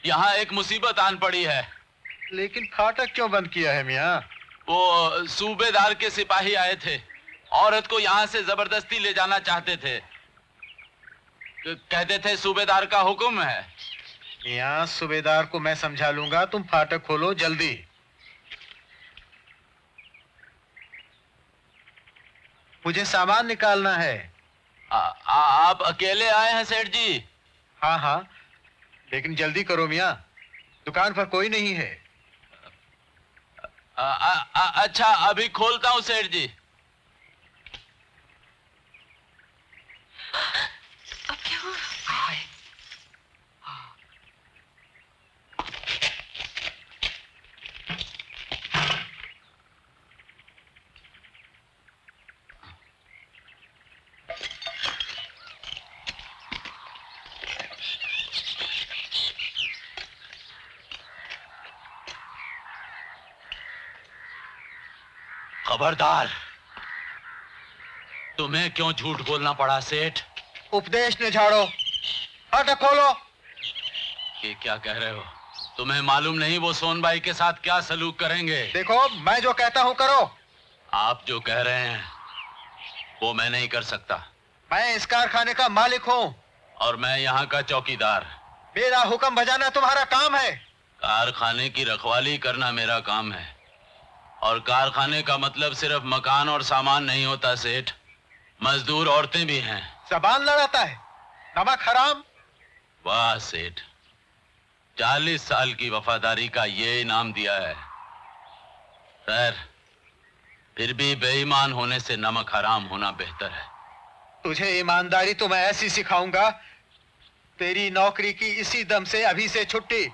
यहाँ एक मुसीबत आन पड़ी है। लेकिन फाटक क्यों बंद किया है मियां? वो सूबेदार के सिपाही आए थे, औरत को यहाँ से जबरदस्ती ले जाना चाहते थे। कहते थे सूबेदार का हुक्म है। मियां, सूबेदार को मैं समझा लूंगा, तुम फाटक खोलो जल्दी। मुझे सामान निकालना है। आप अकेले आए हैं सेठ जी? हाँ हाँ, लेकिन जल्दी करो मियां, दुकान पर कोई नहीं है। अच्छा, अभी खोलता हूँ सेठ जी। अब क्या हुआ? खबरदार, तुम्हें क्यों झूठ बोलना पड़ा सेठ? उपदेश ने झाड़ो, फाटक खोलो। ये क्या कह रहे हो? तुम्हें मालूम नहीं वो सोनबाई के साथ क्या सलूक करेंगे? देखो, मैं जो कहता हूँ करो। आप जो कह रहे हैं वो मैं नहीं कर सकता। मैं इस कारखाने का मालिक हूँ, और मैं यहाँ का चौकीदार। मेरा हुक्म बजाना तुम्हारा काम है। कारखाने की रखवाली करना मेरा काम है, और कारखाने का मतलब सिर्फ मकान और सामान नहीं होता सेठ, मजदूर औरतें भी हैं। जबान लड़ाता है, नमक हराम। वाह सेठ, 40 साल की वफादारी का ये इनाम दिया है। खैर, फिर भी बेईमान होने से नमक हराम होना बेहतर है। तुझे ईमानदारी तो मैं ऐसी सिखाऊंगा, तेरी नौकरी की इसी दम से अभी से छुट्टी,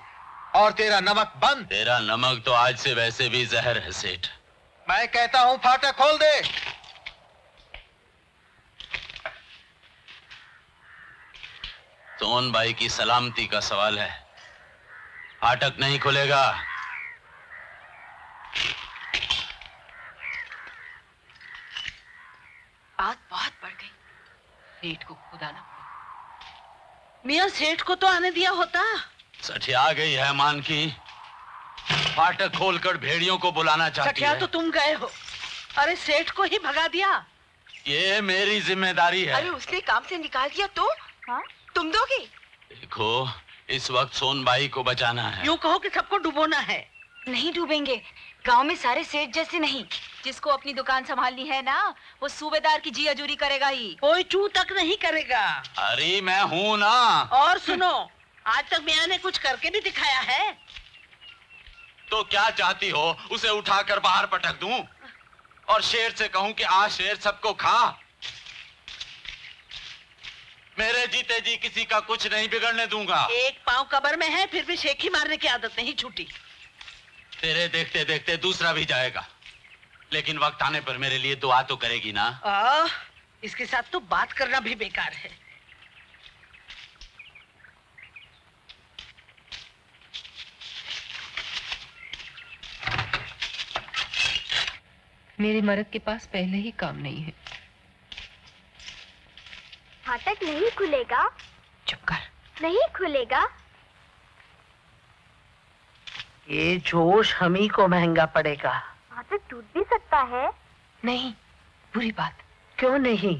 और तेरा नमक बंद। तेरा नमक तो आज से वैसे भी जहर है सेठ। मैं कहता हूं फाटक खोल दे। सोन भाई की सलामती का सवाल है, फाटक नहीं खुलेगा। बात बहुत बढ़ गई। सेठ को खुदा ना मियां, सेठ को तो आने दिया होता। सठिया गई है मान की, फाटक खोलकर भेड़ियों को बुलाना चाहती सठिया है। तो तुम गए हो, अरे सेठ को ही भगा दिया। ये मेरी जिम्मेदारी है। अरे उसने काम से निकाल दिया तो हाँ? तुम दोगे? देखो, इस वक्त सोनबाई को बचाना है। यूं कहो कि सबको डुबोना है। नहीं डूबेंगे, गांव में सारे सेठ जैसे नहीं। जिसको अपनी दुकान संभालनी है ना, वो सूबेदार की जी अजूरी करेगा ही। कोई चू तक नहीं करेगा। अरे मैं हूं ना। और सुनो, आज तक मियां ने कुछ करके भी दिखाया है। तो क्या चाहती हो, उसे उठाकर बाहर पटक दूं और शेर से कहूं कि आ शेर सबको खा? मेरे जीते जी किसी का कुछ नहीं बिगड़ने दूंगा। एक पांव कब्र में है, फिर भी शेखी मारने की आदत नहीं छूटी। तेरे देखते देखते दूसरा भी जाएगा, लेकिन वक्त आने पर मेरे लिए दुआ तो करेगी ना। इसके साथ तो बात करना भी बेकार है। मेरे मर्द के पास पहले ही काम नहीं है। फाटक नहीं खुलेगा। चुप कर। नहीं खुलेगा। ये जोश हम ही को महंगा पड़ेगा। फाटक टूट भी सकता है। नहीं, बुरी बात। क्यों नहीं?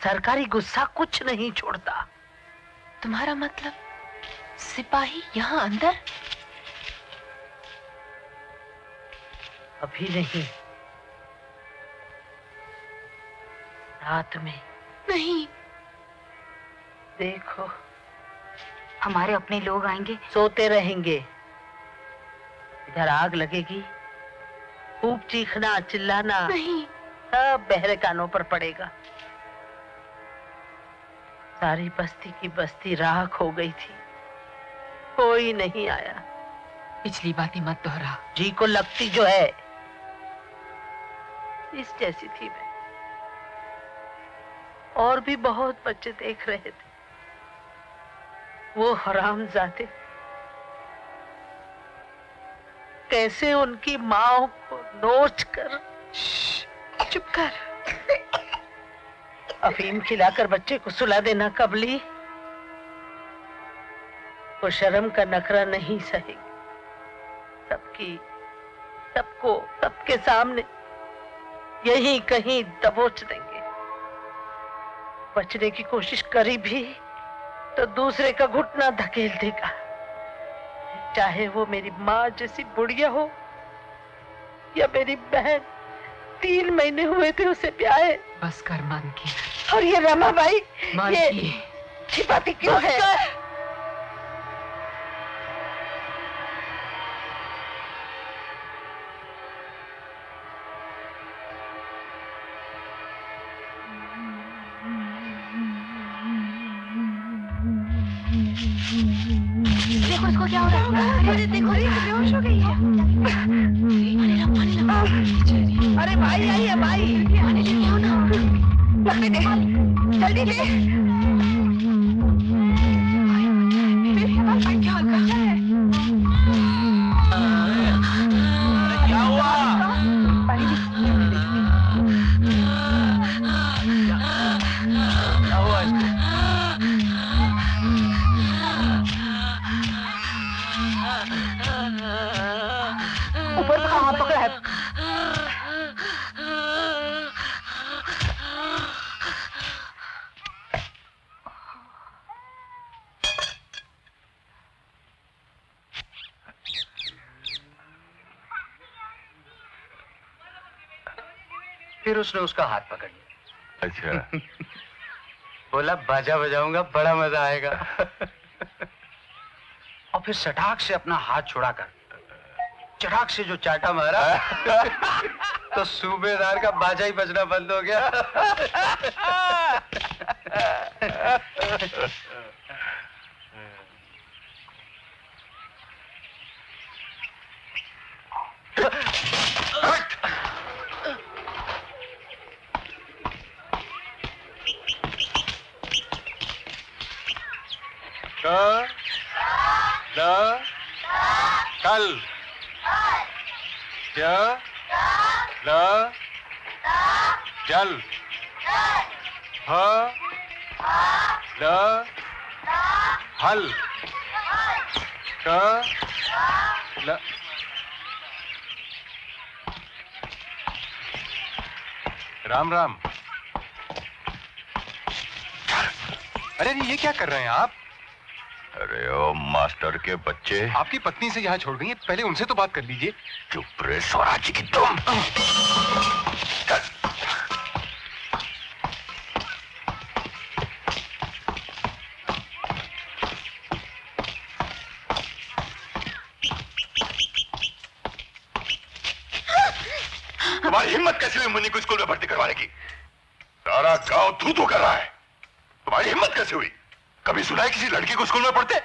सरकारी गुस्सा कुछ नहीं छोड़ता। तुम्हारा मतलब सिपाही यहाँ अंदर? अभी नहीं, रात में। नहीं। देखो, हमारे अपने लोग आएंगे। सोते रहेंगे। इधर आग लगेगी, खूब चीखना चिल्लाना। नहीं। सब बहरे कानों पर पड़ेगा। सारी बस्ती की बस्ती राख हो गई थी, कोई नहीं आया। पिछली बातें मत दोहरा। जी को लगती जो है, इस जैसी थी मैं। और भी बहुत बच्चे देख रहे थे। वो हरामजादे कैसे उनकी माँ को नोच कर। चुप कर। अफीम खिलाकर बच्चे को सुला देना कबली। वो शर्म का नखरा नहीं सहेगी। सबकी, सबको, सबके सामने यही कहीं दबोच देंगे। बचने की कोशिश करी भी तो दूसरे का घुटना धकेल देगा, चाहे वो मेरी माँ जैसी बुढ़िया हो या मेरी बहन। 3 महीने हुए थे उसे ब्याहे। बस कर मान की। और ये रमाबाई, ये की। छिपाती क्यों है? देखो इसको क्या हो रहा है। अरे देखो, ये बेहोश हो गई है। अरे भाई आई है, भाई पानी लेके आओ ना। लगने दे, जल्दी ले। क्या होगा? क्या हुआ? ऊपर कहाँ पकड़ा है? फिर उसने उसका हाथ पकड़ लिया। अच्छा। बोला बाजा बजाऊंगा, बड़ा मजा आएगा। और फिर सटाक से अपना हाथ छुड़ाकर चटाक से जो चाटा मारा तो सूबेदार का बाजा ही बजना बंद हो गया। कल जल हल राम राम। अरे ये क्या कर रहे हैं आप? अरे ओ मास्टर के बच्चे, आपकी पत्नी से यहाँ छोड़ गई है, पहले उनसे तो बात कर लीजिए। चुप रे स्वराजी की तुम। तुम्हारी हिम्मत कैसे हुई मुन्नी को स्कूल में भर्ती करवाने की? सारा गांव थू थू कर रहा है। तुम्हारी हिम्मत कैसे हुई? कभी सुना है किसी लड़की को स्कूल में पढ़ते?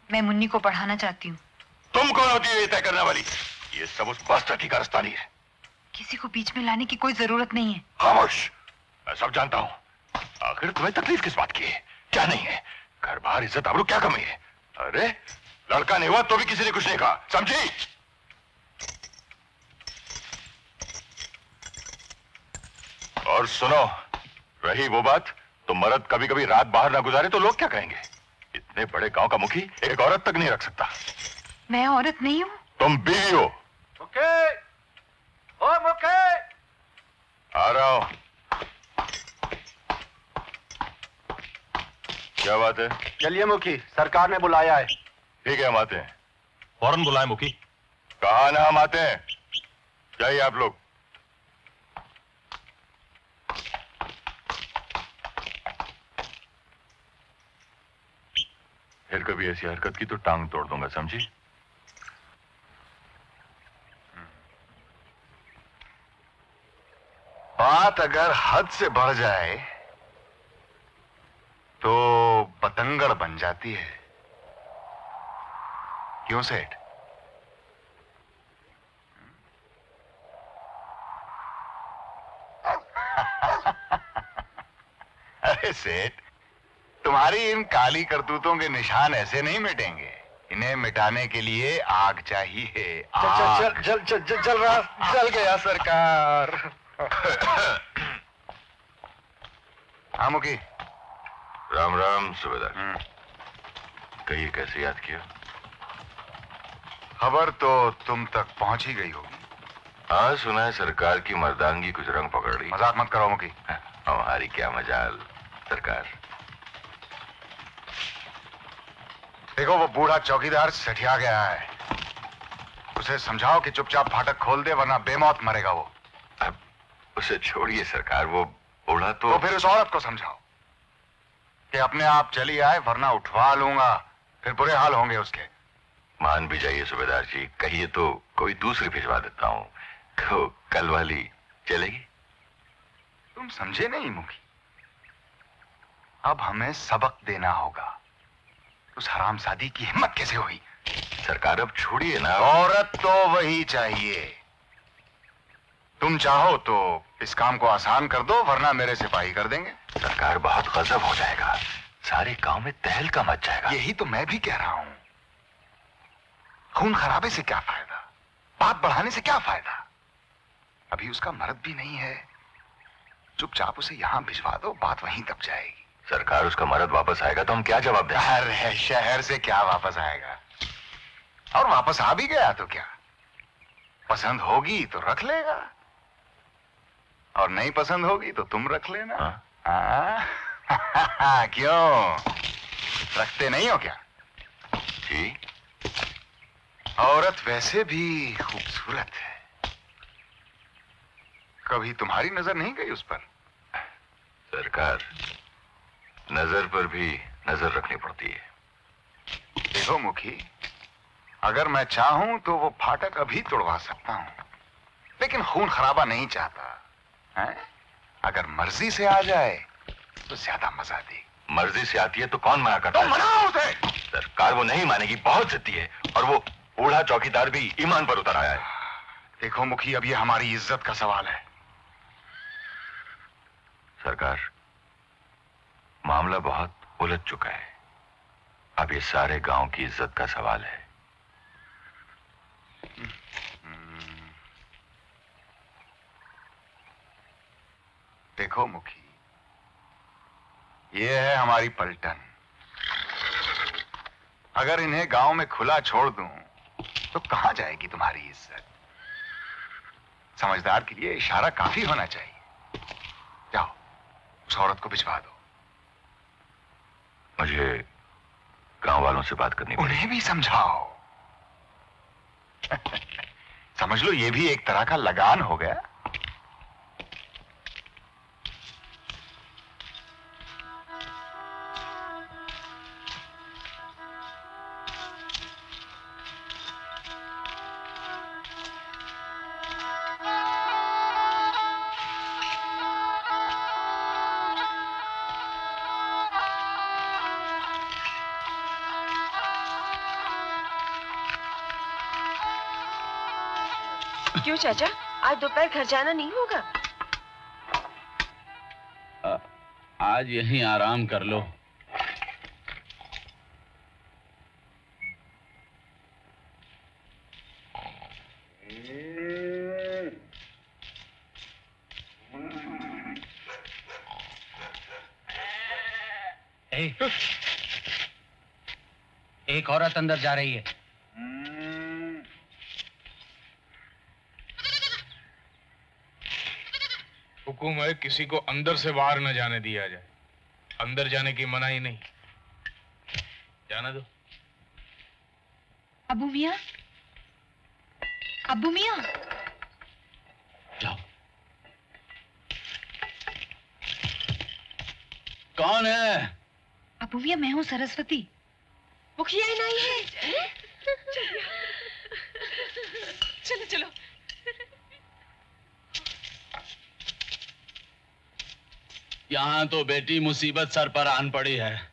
मैं मुन्नी को पढ़ाना चाहती हूँ। तुम कौन होती है ये तय करने वाली? ये सब उस मास्टर की कारस्तानी है। किसी को बीच में लाने की कोई जरूरत नहीं है। खामोश, मैं सब जानता हूँ। आखिर तुम्हें तकलीफ किस बात की है? क्या नहीं है? घर बार इज्जत आबरू क्या कमी है? अरे लड़का नहीं हुआ तो भी किसी ने कुछ नहीं कहा, समझी? और सुनो, रही वो बात, तो मर्द कभी कभी रात बाहर ना गुजारे तो लोग क्या कहेंगे? इतने बड़े गांव का मुखी एक औरत तक नहीं रख सकता। मैं औरत नहीं हूँ। तुम बीवी हो। मुखे, ओ मुखे। आ रहा हूं। क्या बात है? चलिए मुखी, सरकार ने बुलाया है। ठीक है, हम आते हैं। फौरन बुलाए मुखी। कहा ना हम आते हैं। जाइए आप लोग। फिर कभी ऐसी हरकत की तो टांग तोड़ दूंगा, समझी? बात अगर हद से बढ़ जाए तो बतंगड़ बन जाती है। क्यों सेठ? अरे सेठ, तुम्हारी इन काली करतूतों के निशान ऐसे नहीं मिटेंगे। इन्हें मिटाने के लिए आग चाहिए। आग। जल गया सरकार। हाँ मुखी। राम राम सुबेदार। कहिए कैसे याद किया? खबर तो तुम तक पहुंच ही गई होगी। हाँ सुना है सरकार की मर्दांगी कुछ रंग पकड़ रही। मजाक मत करो मुखी। हमारी क्या मजाल सरकार। देखो वो बूढ़ा चौकीदार सठिया गया है। उसे समझाओ कि चुपचाप फाटक खोल दे वरना बेमौत मरेगा वो। अब उसे छोड़िए सरकार, वो बूढ़ा तो फिर उस औरत को समझाओ कि अपने आप चली आए वरना उठवा लूंगा। फिर बुरे हाल होंगे उसके। मान भी जाइए सुबेदार जी, कहिए तो कोई दूसरी भिजवा देता हूँ। तो कल वाली चलेगी? तुम समझे नहीं मुखी, अब हमें सबक देना होगा। उस हरामजादी की हिम्मत कैसे हुई? सरकार अब छोड़िए ना। औरत तो वही चाहिए। तुम चाहो तो इस काम को आसान कर दो वरना मेरे सिपाही कर देंगे। सरकार बहुत गजब हो जाएगा, सारे गांव में तहलका मच जाएगा। यही तो मैं भी कह रहा हूं। खून खराबे से क्या फायदा, बात बढ़ाने से क्या फायदा? अभी उसका मर्द भी नहीं है। चुपचाप उसे यहां भिजवा दो, बात वहीं दब जाएगी। सरकार उसका मर्द वापस आएगा तो हम क्या जवाब दें? अरे शहर से क्या वापस आएगा? और वापस आ भी गया तो क्या? पसंद होगी तो रख लेगा और नहीं पसंद होगी तो तुम रख लेना। क्यों रखते नहीं हो क्या? जी, औरत वैसे भी खूबसूरत है। कभी तुम्हारी नजर नहीं गई उस पर? सरकार, नजर पर भी नजर रखनी पड़ती है। देखो मुखी, अगर मैं चाहूं तो वो फाटक अभी तोड़वा सकता हूं, लेकिन खून खराबा नहीं चाहता है? अगर मर्जी से आ जाए तो ज्यादा मजा दे। मर्जी से आती है तो कौन मना करता है? मनाओ उसे। सरकार वो नहीं मानेगी, बहुत जिद्दी है, और वो बूढ़ा चौकीदार भी ईमान पर उतर आया है। देखो मुखी, अब ये हमारी इज्जत का सवाल है। सरकार, मामला बहुत उलझ चुका है। अब ये सारे गांव की इज्जत का सवाल है। देखो मुखी, ये है हमारी पलटन। अगर इन्हें गांव में खुला छोड़ दूं तो कहां जाएगी तुम्हारी इज्जत? समझदार के लिए इशारा काफी होना चाहिए। जाओ, उस औरत को भिजवा दो। मुझे गांव वालों से बात करनी पड़ेगी। उन्हें भी समझाओ। समझ लो, ये भी एक तरह का लगान हो गया। क्यों चाचा, आज दोपहर घर जाना नहीं होगा? आज यहीं आराम कर लो। एक औरत अंदर जा रही है। हुकुम है किसी को अंदर से बाहर न जाने दिया जाए। अंदर जाने की मनाही नहीं। जाने दो। अबू मियां, अबू मियां, जाओ। कौन है? अबू मियां, मैं हूं सरस्वती। मुखिया नहीं है। चलो चलो। यहाँ तो बेटी मुसीबत सर पर आन पड़ी है।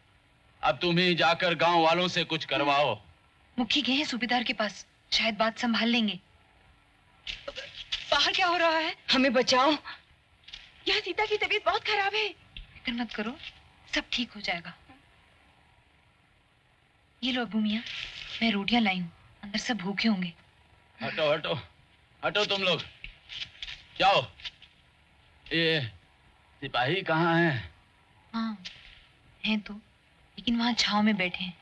अब तुम ही जाकर गांव वालों से कुछ करवाओ। मुखी गए हैं सूबेदार के पास, शायद बात संभाल लेंगे। बाहर क्या हो रहा है? हमें बचाओ, यहाँ सीता की तबीयत बहुत खराब है। फिक्र मत करो, सब ठीक हो जाएगा। ये लो अबू मियां, मैं रोटियां लाई हूँ, अंदर सब भूखे होंगे। हटो हटो हटो, तुम लोग जाओ। ये सिपाही कहाँ हैं? हाँ हैं तो, लेकिन वहां छांव में बैठे हैं।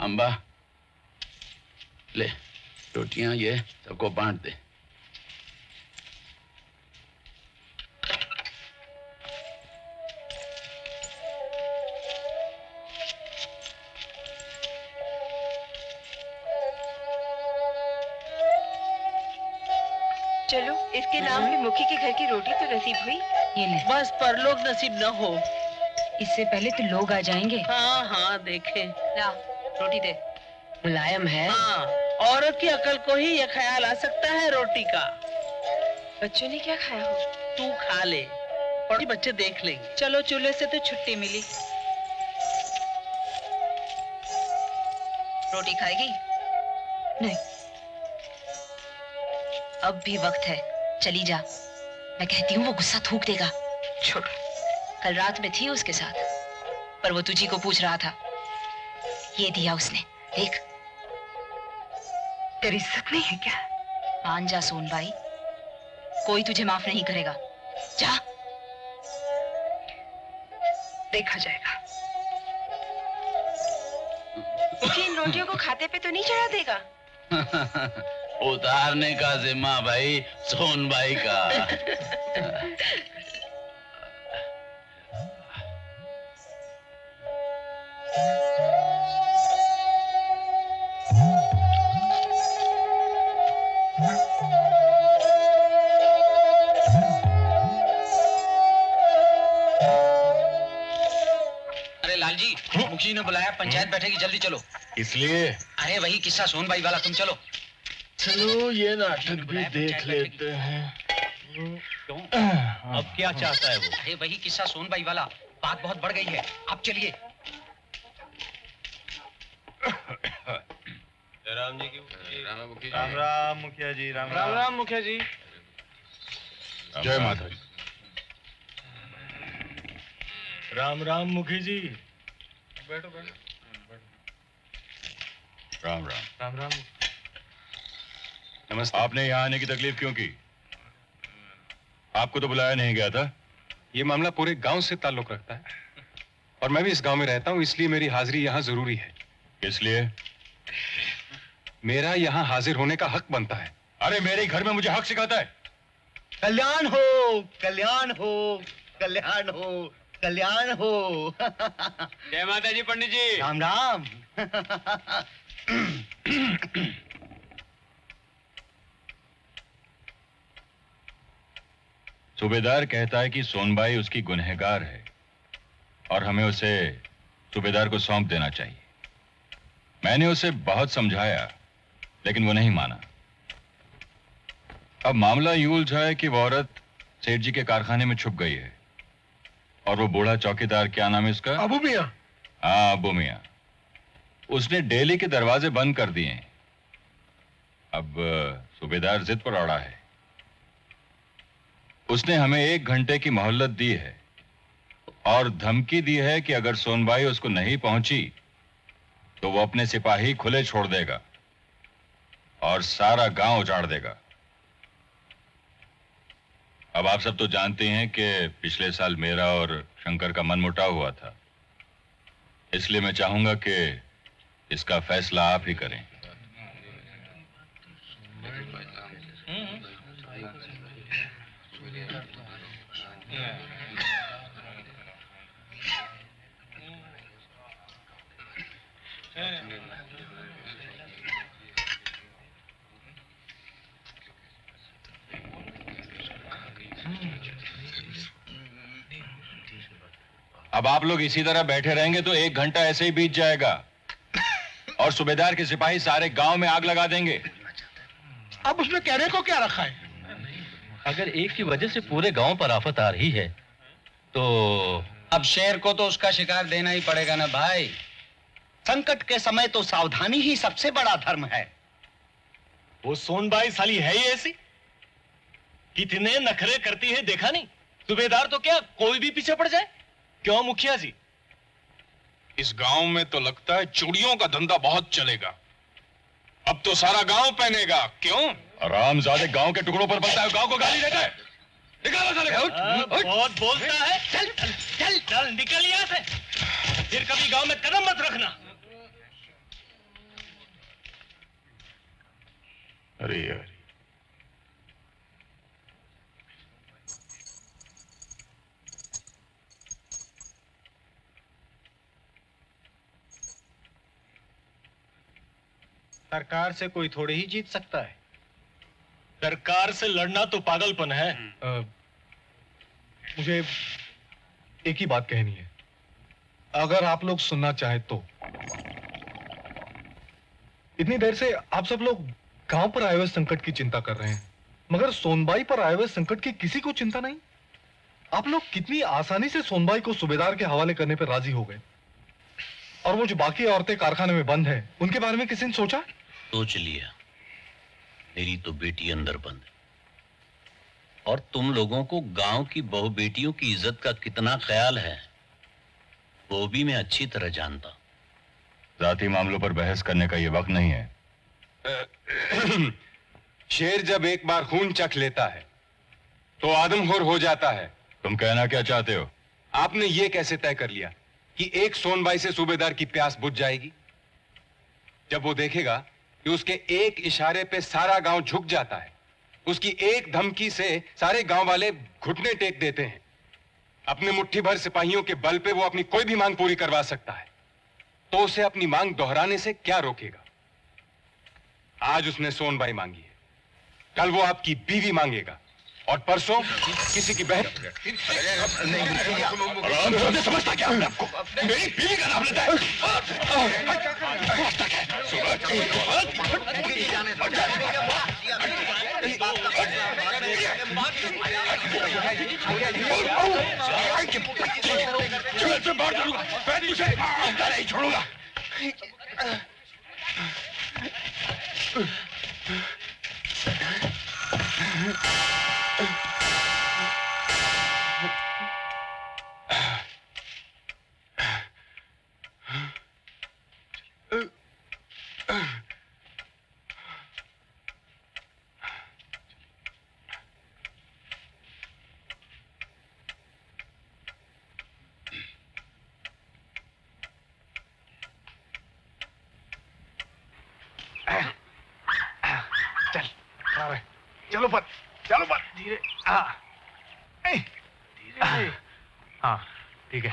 अम्बा, ले रोटियां, ये सबको बांट दे। चलो, इसके नाम पे मुखी के घर की रोटी तो नसीब हुई। ये ले। बस परलोक नसीब न हो, इससे पहले तो लोग आ जाएंगे। हाँ हाँ देखें। ला रोटी दे। मुलायम है। हाँ, औरत की अकल को ही ये ख्याल आ सकता है रोटी का। बच्चों ने क्या खाया हो? तू खा ले और बच्चे देख लेंगे। चलो, चूल्हे से तो छुट्टी मिली। रोटी खाएगी? नहीं। अब भी वक्त है, चली जा। मैं कहती हूँ वो गुस्सा थूक देगा। छोड़, कल रात में थी उसके साथ, पर वो तुझी को पूछ रहा था। ये दिया उसने, देख। तेरी इज्जत नहीं है क्या? मान जा सोनबाई, कोई तुझे माफ नहीं करेगा। जा। देखा जाएगा। इन रोटियों को खाते पे तो नहीं चढ़ा देगा? उतारने का जिम्मा भाई सोन भाई का। अरे लालजी, मुखी ने बुलाया, पंचायत बैठेगी, जल्दी चलो। इसलिए अरे वही किस्सा सोनबाई वाला, तुम चलो। चलो ये नाटक भी देख लेते हैं। क्यों? अब क्या चाहता है वो? अरे वही किस्सा सोनबाई वाला, बात बहुत बढ़ गई है, आप चलिए। राम जी की राम राम मुखिया जी, राम राम राम मुखिया जी। जय माता दी। राम राम मुखी जी। बैठो बैठो। राम राम। राम राम। नमस्ते। आपने यहाँ आने की तकलीफ क्यों की? आपको तो बुलाया नहीं गया था। ये मामला पूरे गांव से ताल्लुक रखता है और मैं भी इस गांव में रहता हूँ, इसलिए मेरी हाजिरी यहाँ जरूरी है। इसलिए मेरा यहाँ हाजिर होने का हक बनता है। अरे मेरे घर में मुझे हक सिखाता है? कल्याण हो, कल्याण हो, कल्याण हो, कल्याण हो। जय माता जी पंडित जी। राम राम। सूबेदार कहता है कि सोनबाई उसकी गुनहगार है और हमें उसे सूबेदार को सौंप देना चाहिए। मैंने उसे बहुत समझाया लेकिन वो नहीं माना। अब मामला यूं उलझा है कि वो औरत सेठ जी के कारखाने में छुप गई है और वो बूढ़ा चौकीदार, क्या नाम है उसका? अबू मियां। हाँ, अबू मियां। उसने डेली के दरवाजे बंद कर दिए हैं। अब सूबेदार जिद पर अड़ा है। उसने हमें 1 घंटे की मोहलत दी है और धमकी दी है कि अगर सोनबाई उसको नहीं पहुंची तो वो अपने सिपाही खुले छोड़ देगा और सारा गांव उजाड़ देगा। अब आप सब तो जानते हैं कि पिछले साल मेरा और शंकर का मनमुटाव हुआ था, इसलिए मैं चाहूंगा कि इसका फैसला आप ही करें। अब आप लोग इसी तरह बैठे रहेंगे तो 1 घंटा ऐसे ही बीत जाएगा और सूबेदार के सिपाही सारे गांव में आग लगा देंगे। अब उसमें कहने को क्या रखा है? अगर एक की वजह से पूरे गांव पर आफत आ रही है तो अब शेर को तो उसका शिकार देना ही पड़ेगा ना भाई। संकट के समय तो सावधानी ही सबसे बड़ा धर्म है। वो सोनबाई साली है ही ऐसी, कितने नखरे करती है देखा नहीं? सूबेदार तो क्या कोई भी पीछे पड़ जाए? क्यों मुखिया जी? इस गांव में तो लगता है चूड़ियों का धंधा बहुत चलेगा। अब तो सारा गांव पहनेगा। क्यों? आरामजादे गांव के टुकड़ों पर बनता है, गांव को गाली देता है। निकालो साले को। बहुत बोलता है। चल चल चल चल निकल यहाँ से, फिर कभी गांव में कदम मत रखना। अरे यार, सरकार से कोई थोड़ी ही जीत सकता है। सरकार से लड़ना तो पागलपन है। मुझे एक ही बात कहनी है, अगर आप लोग सुनना चाहें तो। इतनी देर से आप सब लोग गांव पर आए हुए संकट की चिंता कर रहे हैं, मगर सोनबाई पर आए हुए संकट की किसी को चिंता नहीं। आप लोग कितनी आसानी से सोनबाई को सूबेदार के हवाले करने पर राजी हो गए, और वो जो बाकी औरतें कारखाने में बंद हैं, उनके बारे में किसी ने सोचा? सोच लिया, मेरी तो बेटी अंदर बंद है और तुम लोगों को गांव की बहू बेटियों की इज्जत का कितना ख्याल है वो भी मैं अच्छी तरह जानता हूं। जाती मामलों पर बहस करने का ये वक्त नहीं है। शेर जब एक बार खून चख लेता है तो आदमखोर हो जाता है। तुम कहना क्या चाहते हो? आपने ये कैसे तय कर लिया कि एक सोनबाई से सूबेदार की प्यास बुझ जाएगी? जब वो देखेगा कि उसके एक इशारे पे सारा गांव झुक जाता है, उसकी एक धमकी से सारे गांव वाले घुटने टेक देते हैं, अपने मुट्ठी भर सिपाहियों के बल पे वो अपनी कोई भी मांग पूरी करवा सकता है, तो उसे अपनी मांग दोहराने से क्या रोकेगा? आज उसने सोनबाई मांगी है, कल वो आपकी बीवी मांगेगा, और परसों किसी की बहन। समझता क्या अपने आपको? मेरी बीवी का नाम लेता है। मार दूंगा, मैं तुझे नहीं छोड़ूंगा। चलो पर, चलो पर, धीरे। हाँ, धीरे। हाँ, ठीक है।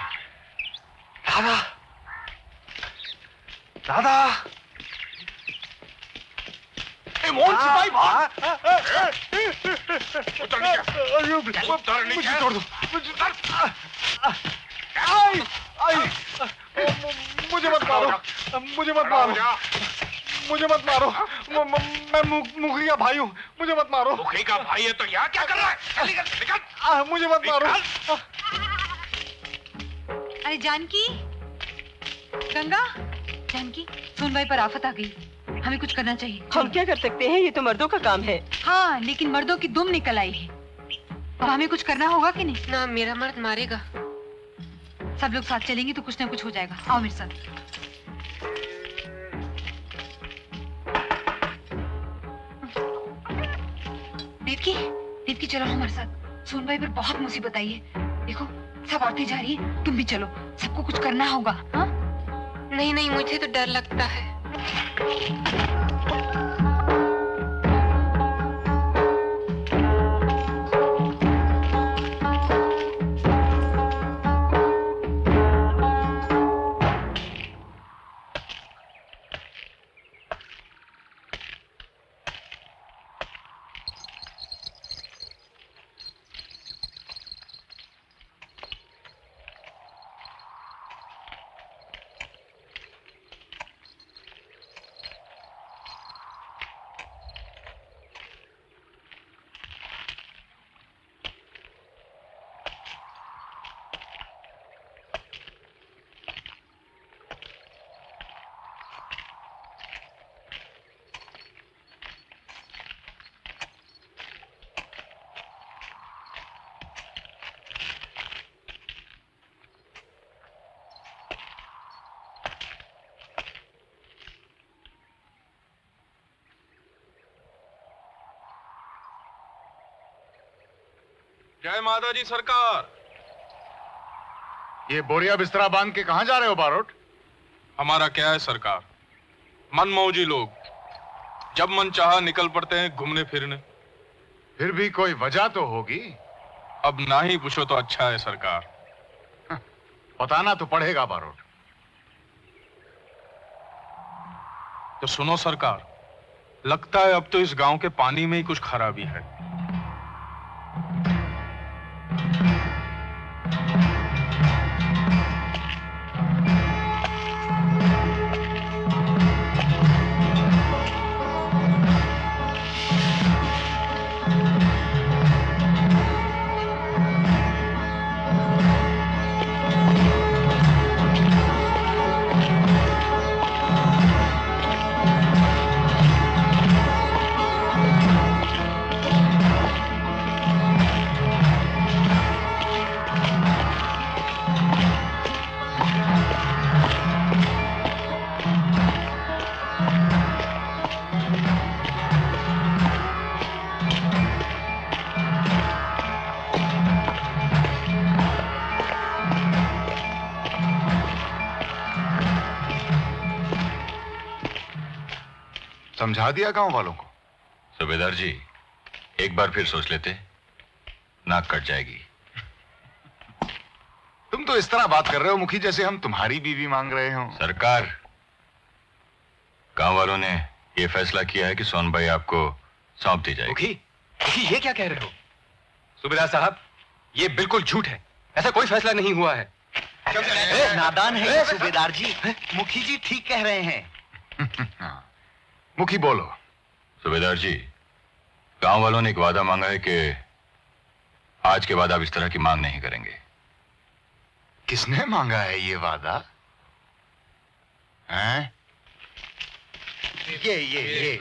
दादा, दादा। मोहन सिपाही भाग। मुझे छोड़ दो, मुझे मत मारो, मुझे मत मारो, मुझे मत मारो, मैं मुखी का भाई हूँ, मुझे मत मारो। मुखी का भाई है तो यहाँ क्या कर रहा है? निकल, मुझे मत मारो। अरे जानकी, गंगा, जानकी, सोनबाई पर आफत आ गई, हमें कुछ करना चाहिए। हम क्या कर सकते हैं, ये तो मर्दों का काम है। हाँ, लेकिन मर्दों की दुम निकल आई है, अब हमें कुछ करना होगा कि नहीं? ना, मेरा मर्द मारेगा। सब लोग साथ चलेंगे तो कुछ ना कुछ हो जाएगा। आओ मेरे साथ। देवकी, देवकी चलो हमारे साथ। सोनबाई पर बहुत मुसीबत आई है। देखो सब औरतें जा रही है, तुम भी चलो, सबको कुछ करना होगा। हाँ? नहीं नहीं, मुझे तो डर लगता है। जय माता जी सरकार। ये बोरिया बिस्तरा बांध के कहां जा रहे हो बारोट? हमारा क्या है सरकार, मनमौजी लोग जब मन चाहा निकल पड़ते हैं घूमने फिरने। फिर भी कोई वजह तो होगी। अब ना ही पूछो तो अच्छा है सरकार। बताना तो पड़ेगा बारोट। तो सुनो सरकार, लगता है अब तो इस गांव के पानी में ही कुछ खराबी है। समझा दिया गांव वालों को? सूबेदार जी, एक बार फिर सोच लेते, नाक कट जाएगी। तुम तो इस तरह बात कर रहे हो मुखी जैसे हम तुम्हारी बीवी मांग रहे हो। सरकार, गांव वालों ने यह फैसला किया है कि सोनबाई आपको सौंप दी जाएगी। मुखी, ये क्या कह रहे हो? सूबेदार साहब, ये बिल्कुल झूठ है। ऐसा कोई फैसला नहीं हुआ है। नादान है ये सूबेदार जी। मुखी जी ठीक कह रहे हैं। मुखी बोलो। सूबेदार जी, गांव वालों ने एक वादा मांगा है कि आज के बाद आप इस तरह की मांग नहीं करेंगे। किसने मांगा है ये वादा? हैं? ये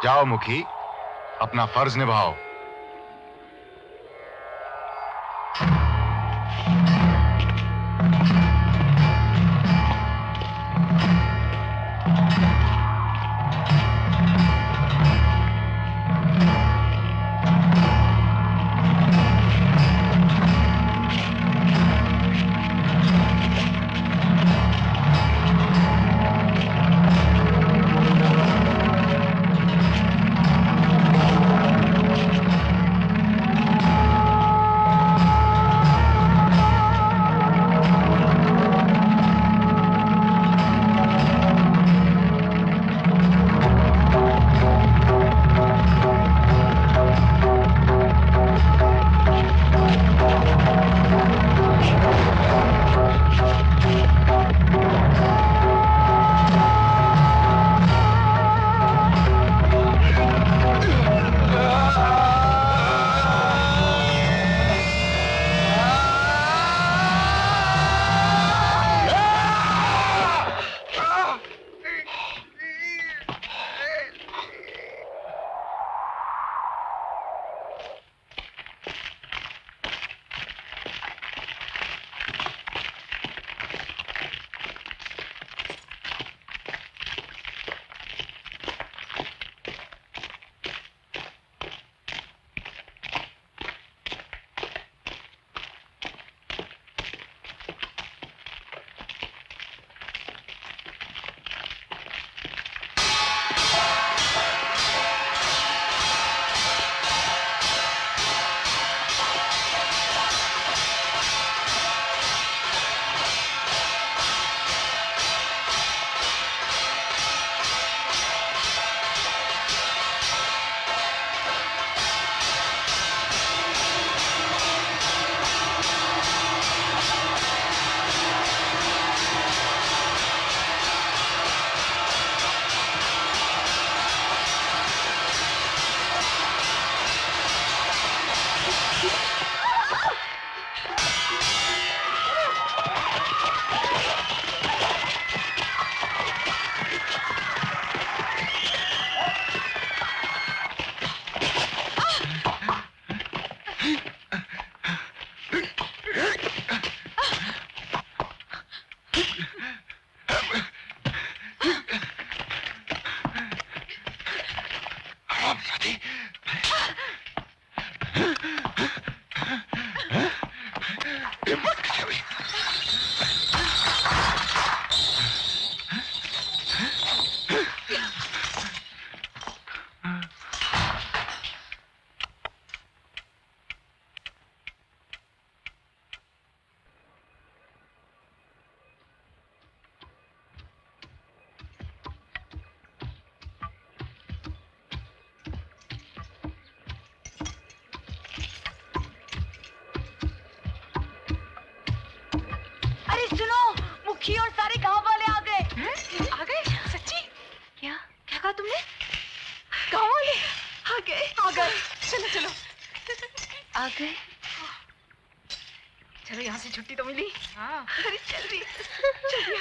जाओ मुखी, अपना फर्ज निभाओ। मुखी और सारे गांव वाले आ गए। आ गए? सच्ची? क्या क्या कहा तुमने? गांव वाले आ गए? आ गए। चलो चलो आ गए। चलो यहाँ से छुट्टी तो मिली। हाँ अरे जल्दी चलिए।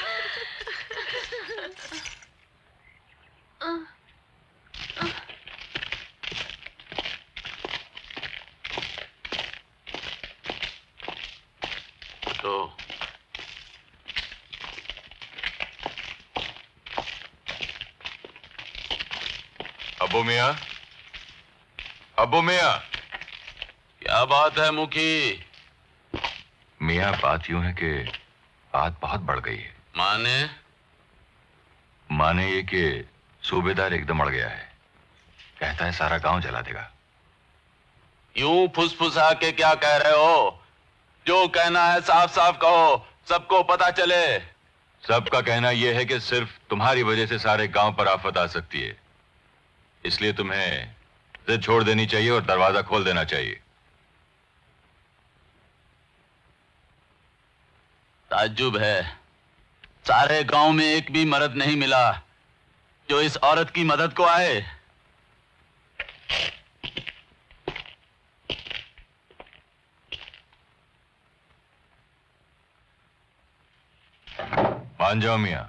तो अबू मियां, अबू मियां। क्या बात है मुखी? मियां, बात यूं है कि बात बहुत बढ़ गई है। माने ये कि सूबेदार एकदम अड़ गया है। कहता है सारा गांव जला देगा। यूं फुसफुसा के क्या कह रहे हो? जो कहना है साफ साफ कहो, सबको पता चले। सबका कहना यह है कि सिर्फ तुम्हारी वजह से सारे गांव पर आफत आ सकती है, इसलिए तुम्हें जिद छोड़ देनी चाहिए और दरवाजा खोल देना चाहिए। ताज्जुब है, सारे गांव में एक भी मर्द नहीं मिला जो इस औरत की मदद को आए। मान जाओ मियां,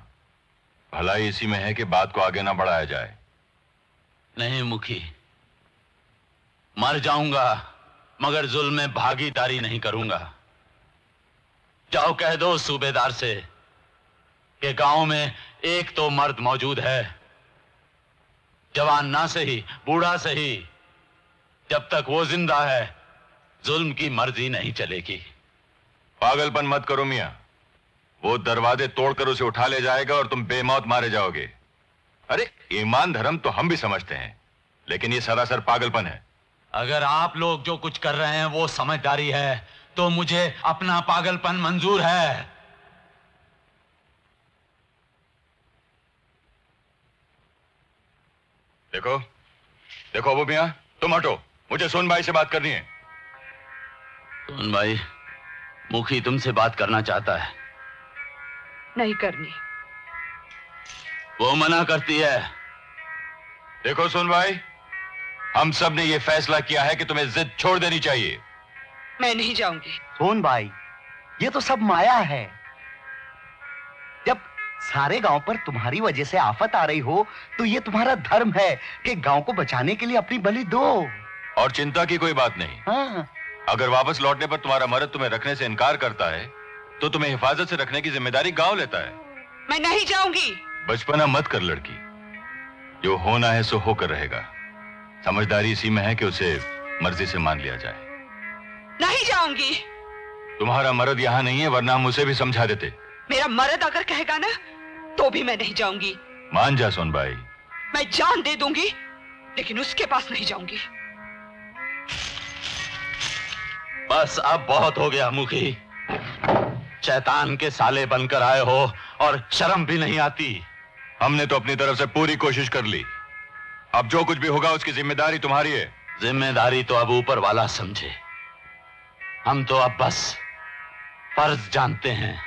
भलाई इसी में है कि बात को आगे ना बढ़ाया जाए। नहीं मुखी, मर जाऊंगा मगर जुल्म में भागीदारी नहीं करूंगा। जाओ कह दो सूबेदार से कि गांव में एक तो मर्द मौजूद है, जवान ना सही बूढ़ा सही, जब तक वो जिंदा है जुल्म की मर्जी नहीं चलेगी। पागलपन मत करो मियां, वो दरवाजे तोड़कर उसे उठा ले जाएगा और तुम बेमौत मारे जाओगे। अरे ईमान धर्म तो हम भी समझते हैं, लेकिन ये सरासर पागलपन है। अगर आप लोग जो कुछ कर रहे हैं वो समझदारी है तो मुझे अपना पागलपन मंजूर है। देखो देखो अबू मियां, तुम हटो, मुझे सोन भाई से बात करनी है। सोन भाई, मुखी तुमसे बात करना चाहता है। नहीं करनी। वो मना करती है। देखो सोन भाई, हम सब ने यह फैसला किया है कि तुम्हें जिद छोड़ देनी चाहिए। मैं नहीं जाऊंगी। सोन भाई, ये तो सब माया है। जब सारे गांव पर तुम्हारी वजह से आफत आ रही हो तो ये तुम्हारा धर्म है कि गांव को बचाने के लिए अपनी बलि दो। और चिंता की कोई बात नहीं। हाँ। अगर वापस लौटने पर तुम्हारा मर्द तुम्हें रखने से इनकार करता है तो तुम्हें हिफाजत से रखने की जिम्मेदारी गांव लेता है। मैं नहीं जाऊंगी। बचपना मत कर लड़की, जो होना है सो होकर रहेगा। समझदारी इसी में है कि उसे मर्जी से मान लिया जाए। नहीं जाऊंगी। तुम्हारा मर्द यहाँ नहीं है, वरना हम उसे भी समझा देते। मेरा मर्द अगर कहेगा ना तो भी मैं नहीं जाऊंगी। मान जा सोन भाई। मैं जान दे दूंगी लेकिन उसके पास नहीं जाऊंगी। बस अब बहुत हो गया मुखी। शैतान के साले बनकर आए हो और शर्म भी नहीं आती। हमने तो अपनी तरफ से पूरी कोशिश कर ली, अब जो कुछ भी होगा उसकी जिम्मेदारी तुम्हारी है। जिम्मेदारी तो अब ऊपर वाला समझे, हम तो अब बस फर्ज जानते हैं।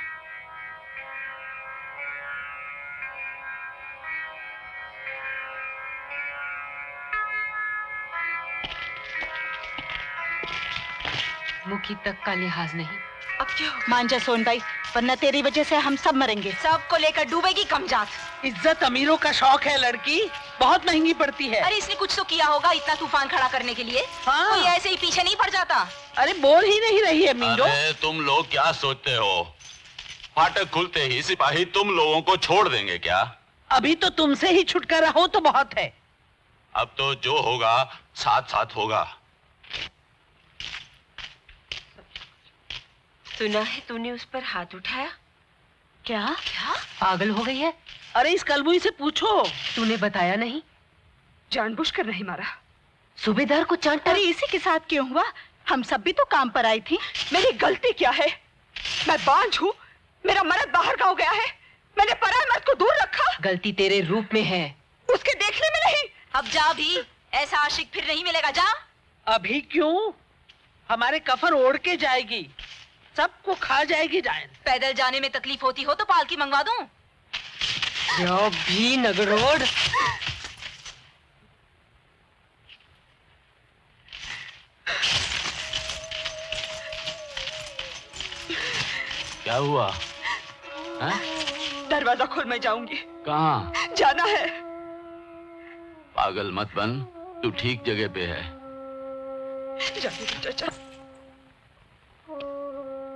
मुखी तक का लिहाज नहीं। अब क्या हो? मान जा सोन भाई, वरना तेरी वजह से हम सब मरेंगे। सबको लेकर डूबेगी कमजात। इज्जत अमीरों का शौक है लड़की, बहुत महंगी पड़ती है। अरे इसने कुछ तो किया होगा इतना तूफान खड़ा करने के लिए। हाँ। कोई ऐसे ही पीछे नहीं पड़ जाता। अरे बोल ही नहीं रही है मीरो। अरे तुम लोग क्या सोचते हो, फाटक खुलते ही सिपाही तुम लोगों को छोड़ देंगे क्या? अभी तो तुमसे ही छुटकारा हो तो बहुत है। अब तो जो होगा साथ साथ होगा। सुना है तूने उस पर हाथ उठाया? क्या? पागल हो गई है? अरे इस कलबुई से पूछो। तूने बताया नहीं? जानबूझकर नहीं मारा। सूबेदार को चांटा? अरे इसी के साथ क्यों हुआ? हम सब भी तो काम पर आई थी। मेरी गलती क्या है? मैं बांझ हूँ, मेरा मर्द बाहर गाँव गया है, मैंने पराए मर्द को दूर रखा। गलती तेरे रूप में है, उसके देखने में नहीं। अब जा भी, ऐसा आशिक फिर नहीं मिलेगा। जा। अभी क्यों? हमारे कफन ओढ़ के जाएगी, सबको खा जाएगी जान। पैदल जाने में तकलीफ होती हो तो पालकी मंगवा दूं। जो भी नगरोड। क्या हुआ? दरवाजा खोल, मैं जाऊंगी। कहाँ? जाना है। पागल मत बन, तू ठीक जगह पे है। जाने दो चाचा।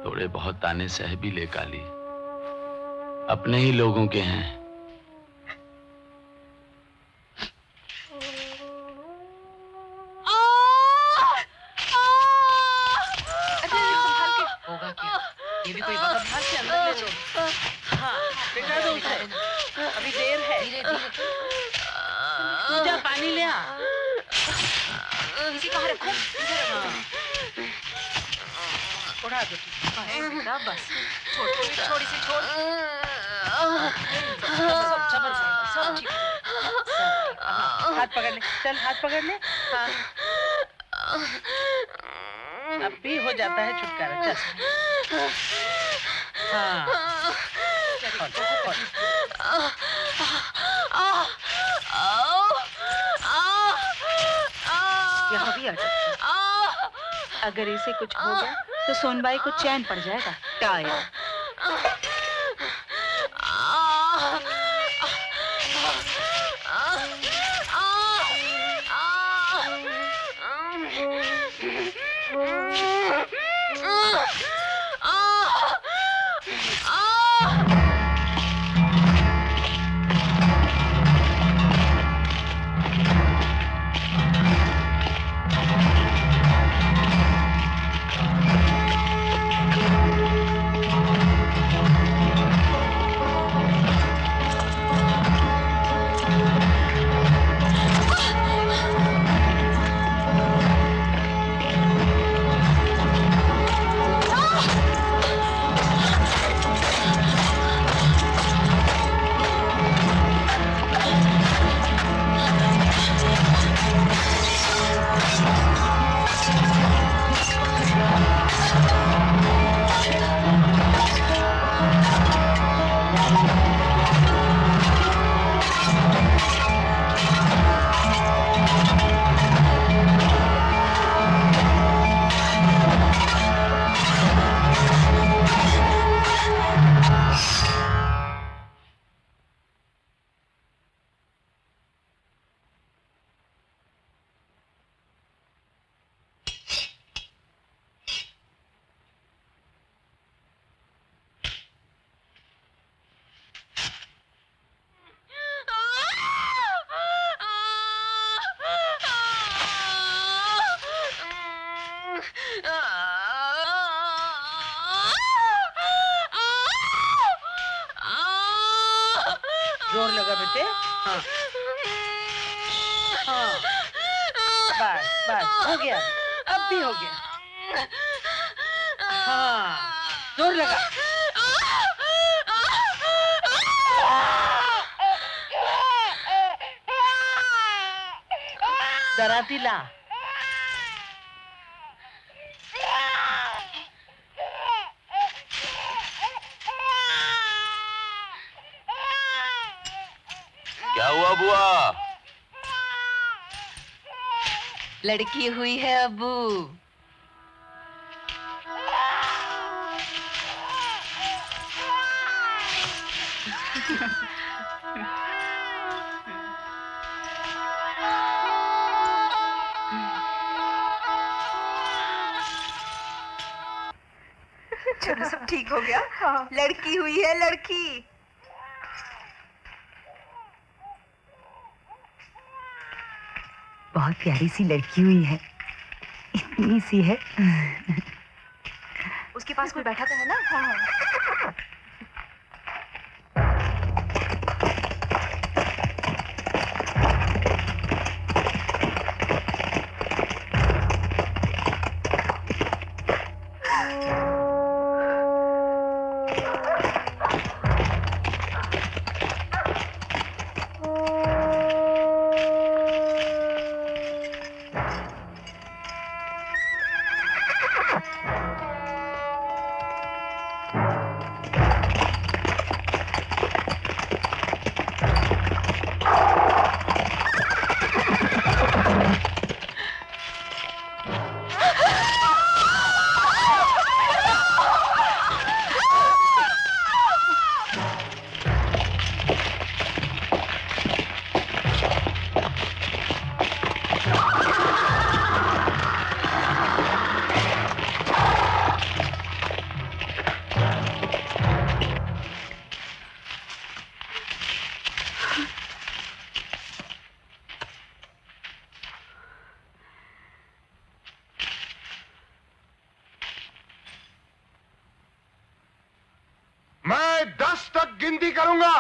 थोड़े बहुत ताने सह भी ले काली, अपने ही लोगों के हैं। ये भी कोई वक्त हाथ से अंदर ले लो। हाँ बिठा दो उसे, अभी देर है। तू जा पानी ले आ। इसी कहाँ रखूं? उड़ा दो बेटा, बस छोड़ छोड़ इसे छोड़। सब ठीक। हाथ पकड़ ले, चल हाथ पकड़ ले। हाँ अब भी हो जाता है छुटकारा, चल। हाँ यहाँ भी आ जाओ। अगर इसे कुछ हो गया तो सोनबाई को चैन पड़ जाएगा। टायर जोर लगा बेटे। हाँ हाँ बस बस हो गया, अब भी हो गया। हाँ जोर लगा। दराती ला। क्या हुआ बुआ? लड़की हुई है अब्बू। चलो सब ठीक हो गया। हाँ। लड़की हुई है, लड़की। बहुत प्यारी सी लड़की हुई है, इतनी सी है। उसके पास कोई बैठा तो है ना? हाँ। गिनती करूंगा।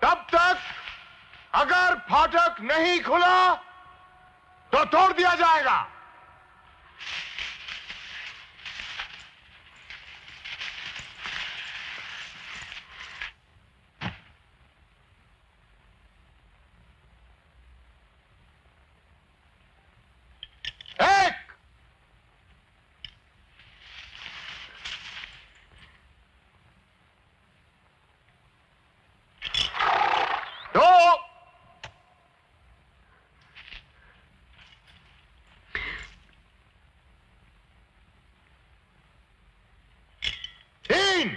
तब तक अगर फाटक नहीं खुला तो तोड़ दिया जाएगा। एक, दो, तीन,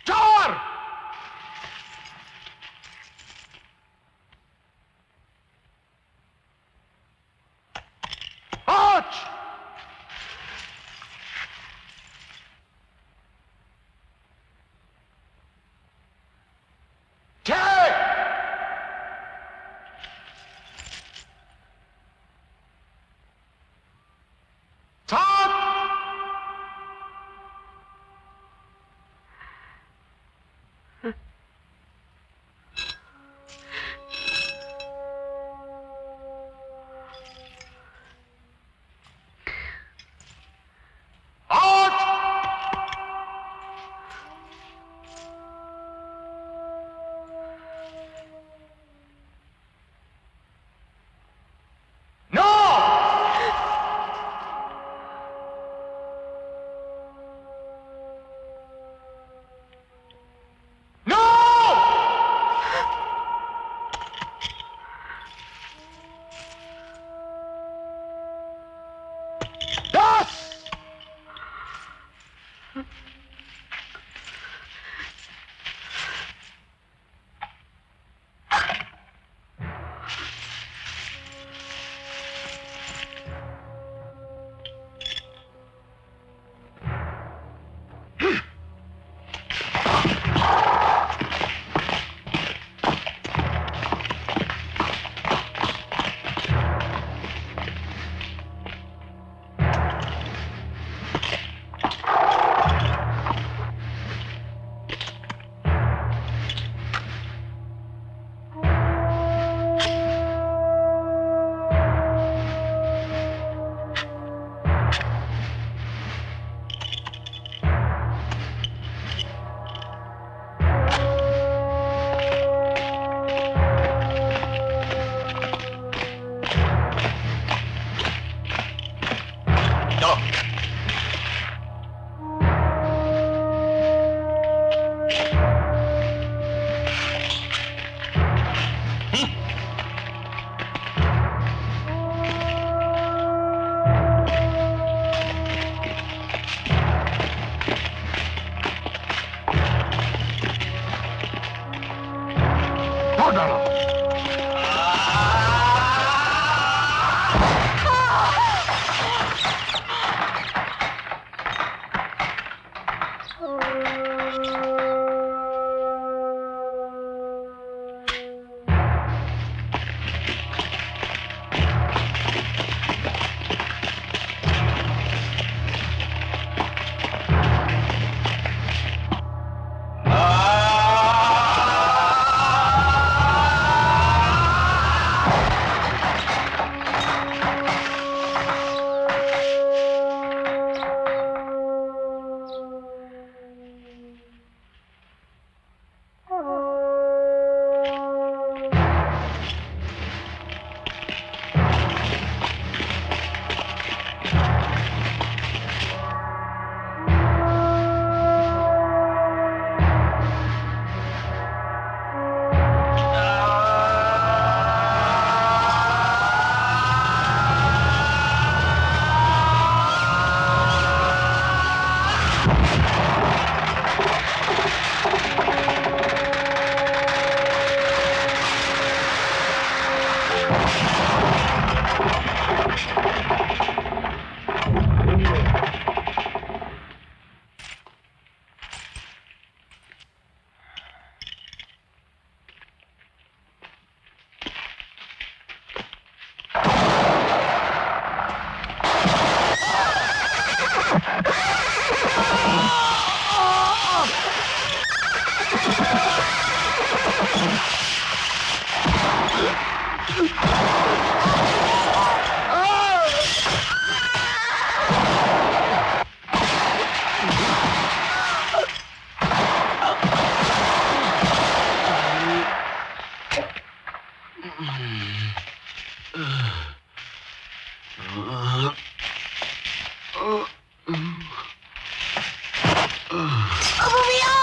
चार, पांच, छह, सात, आठ, नौ, नौ, दस, तोड़ डालो। अबू भैया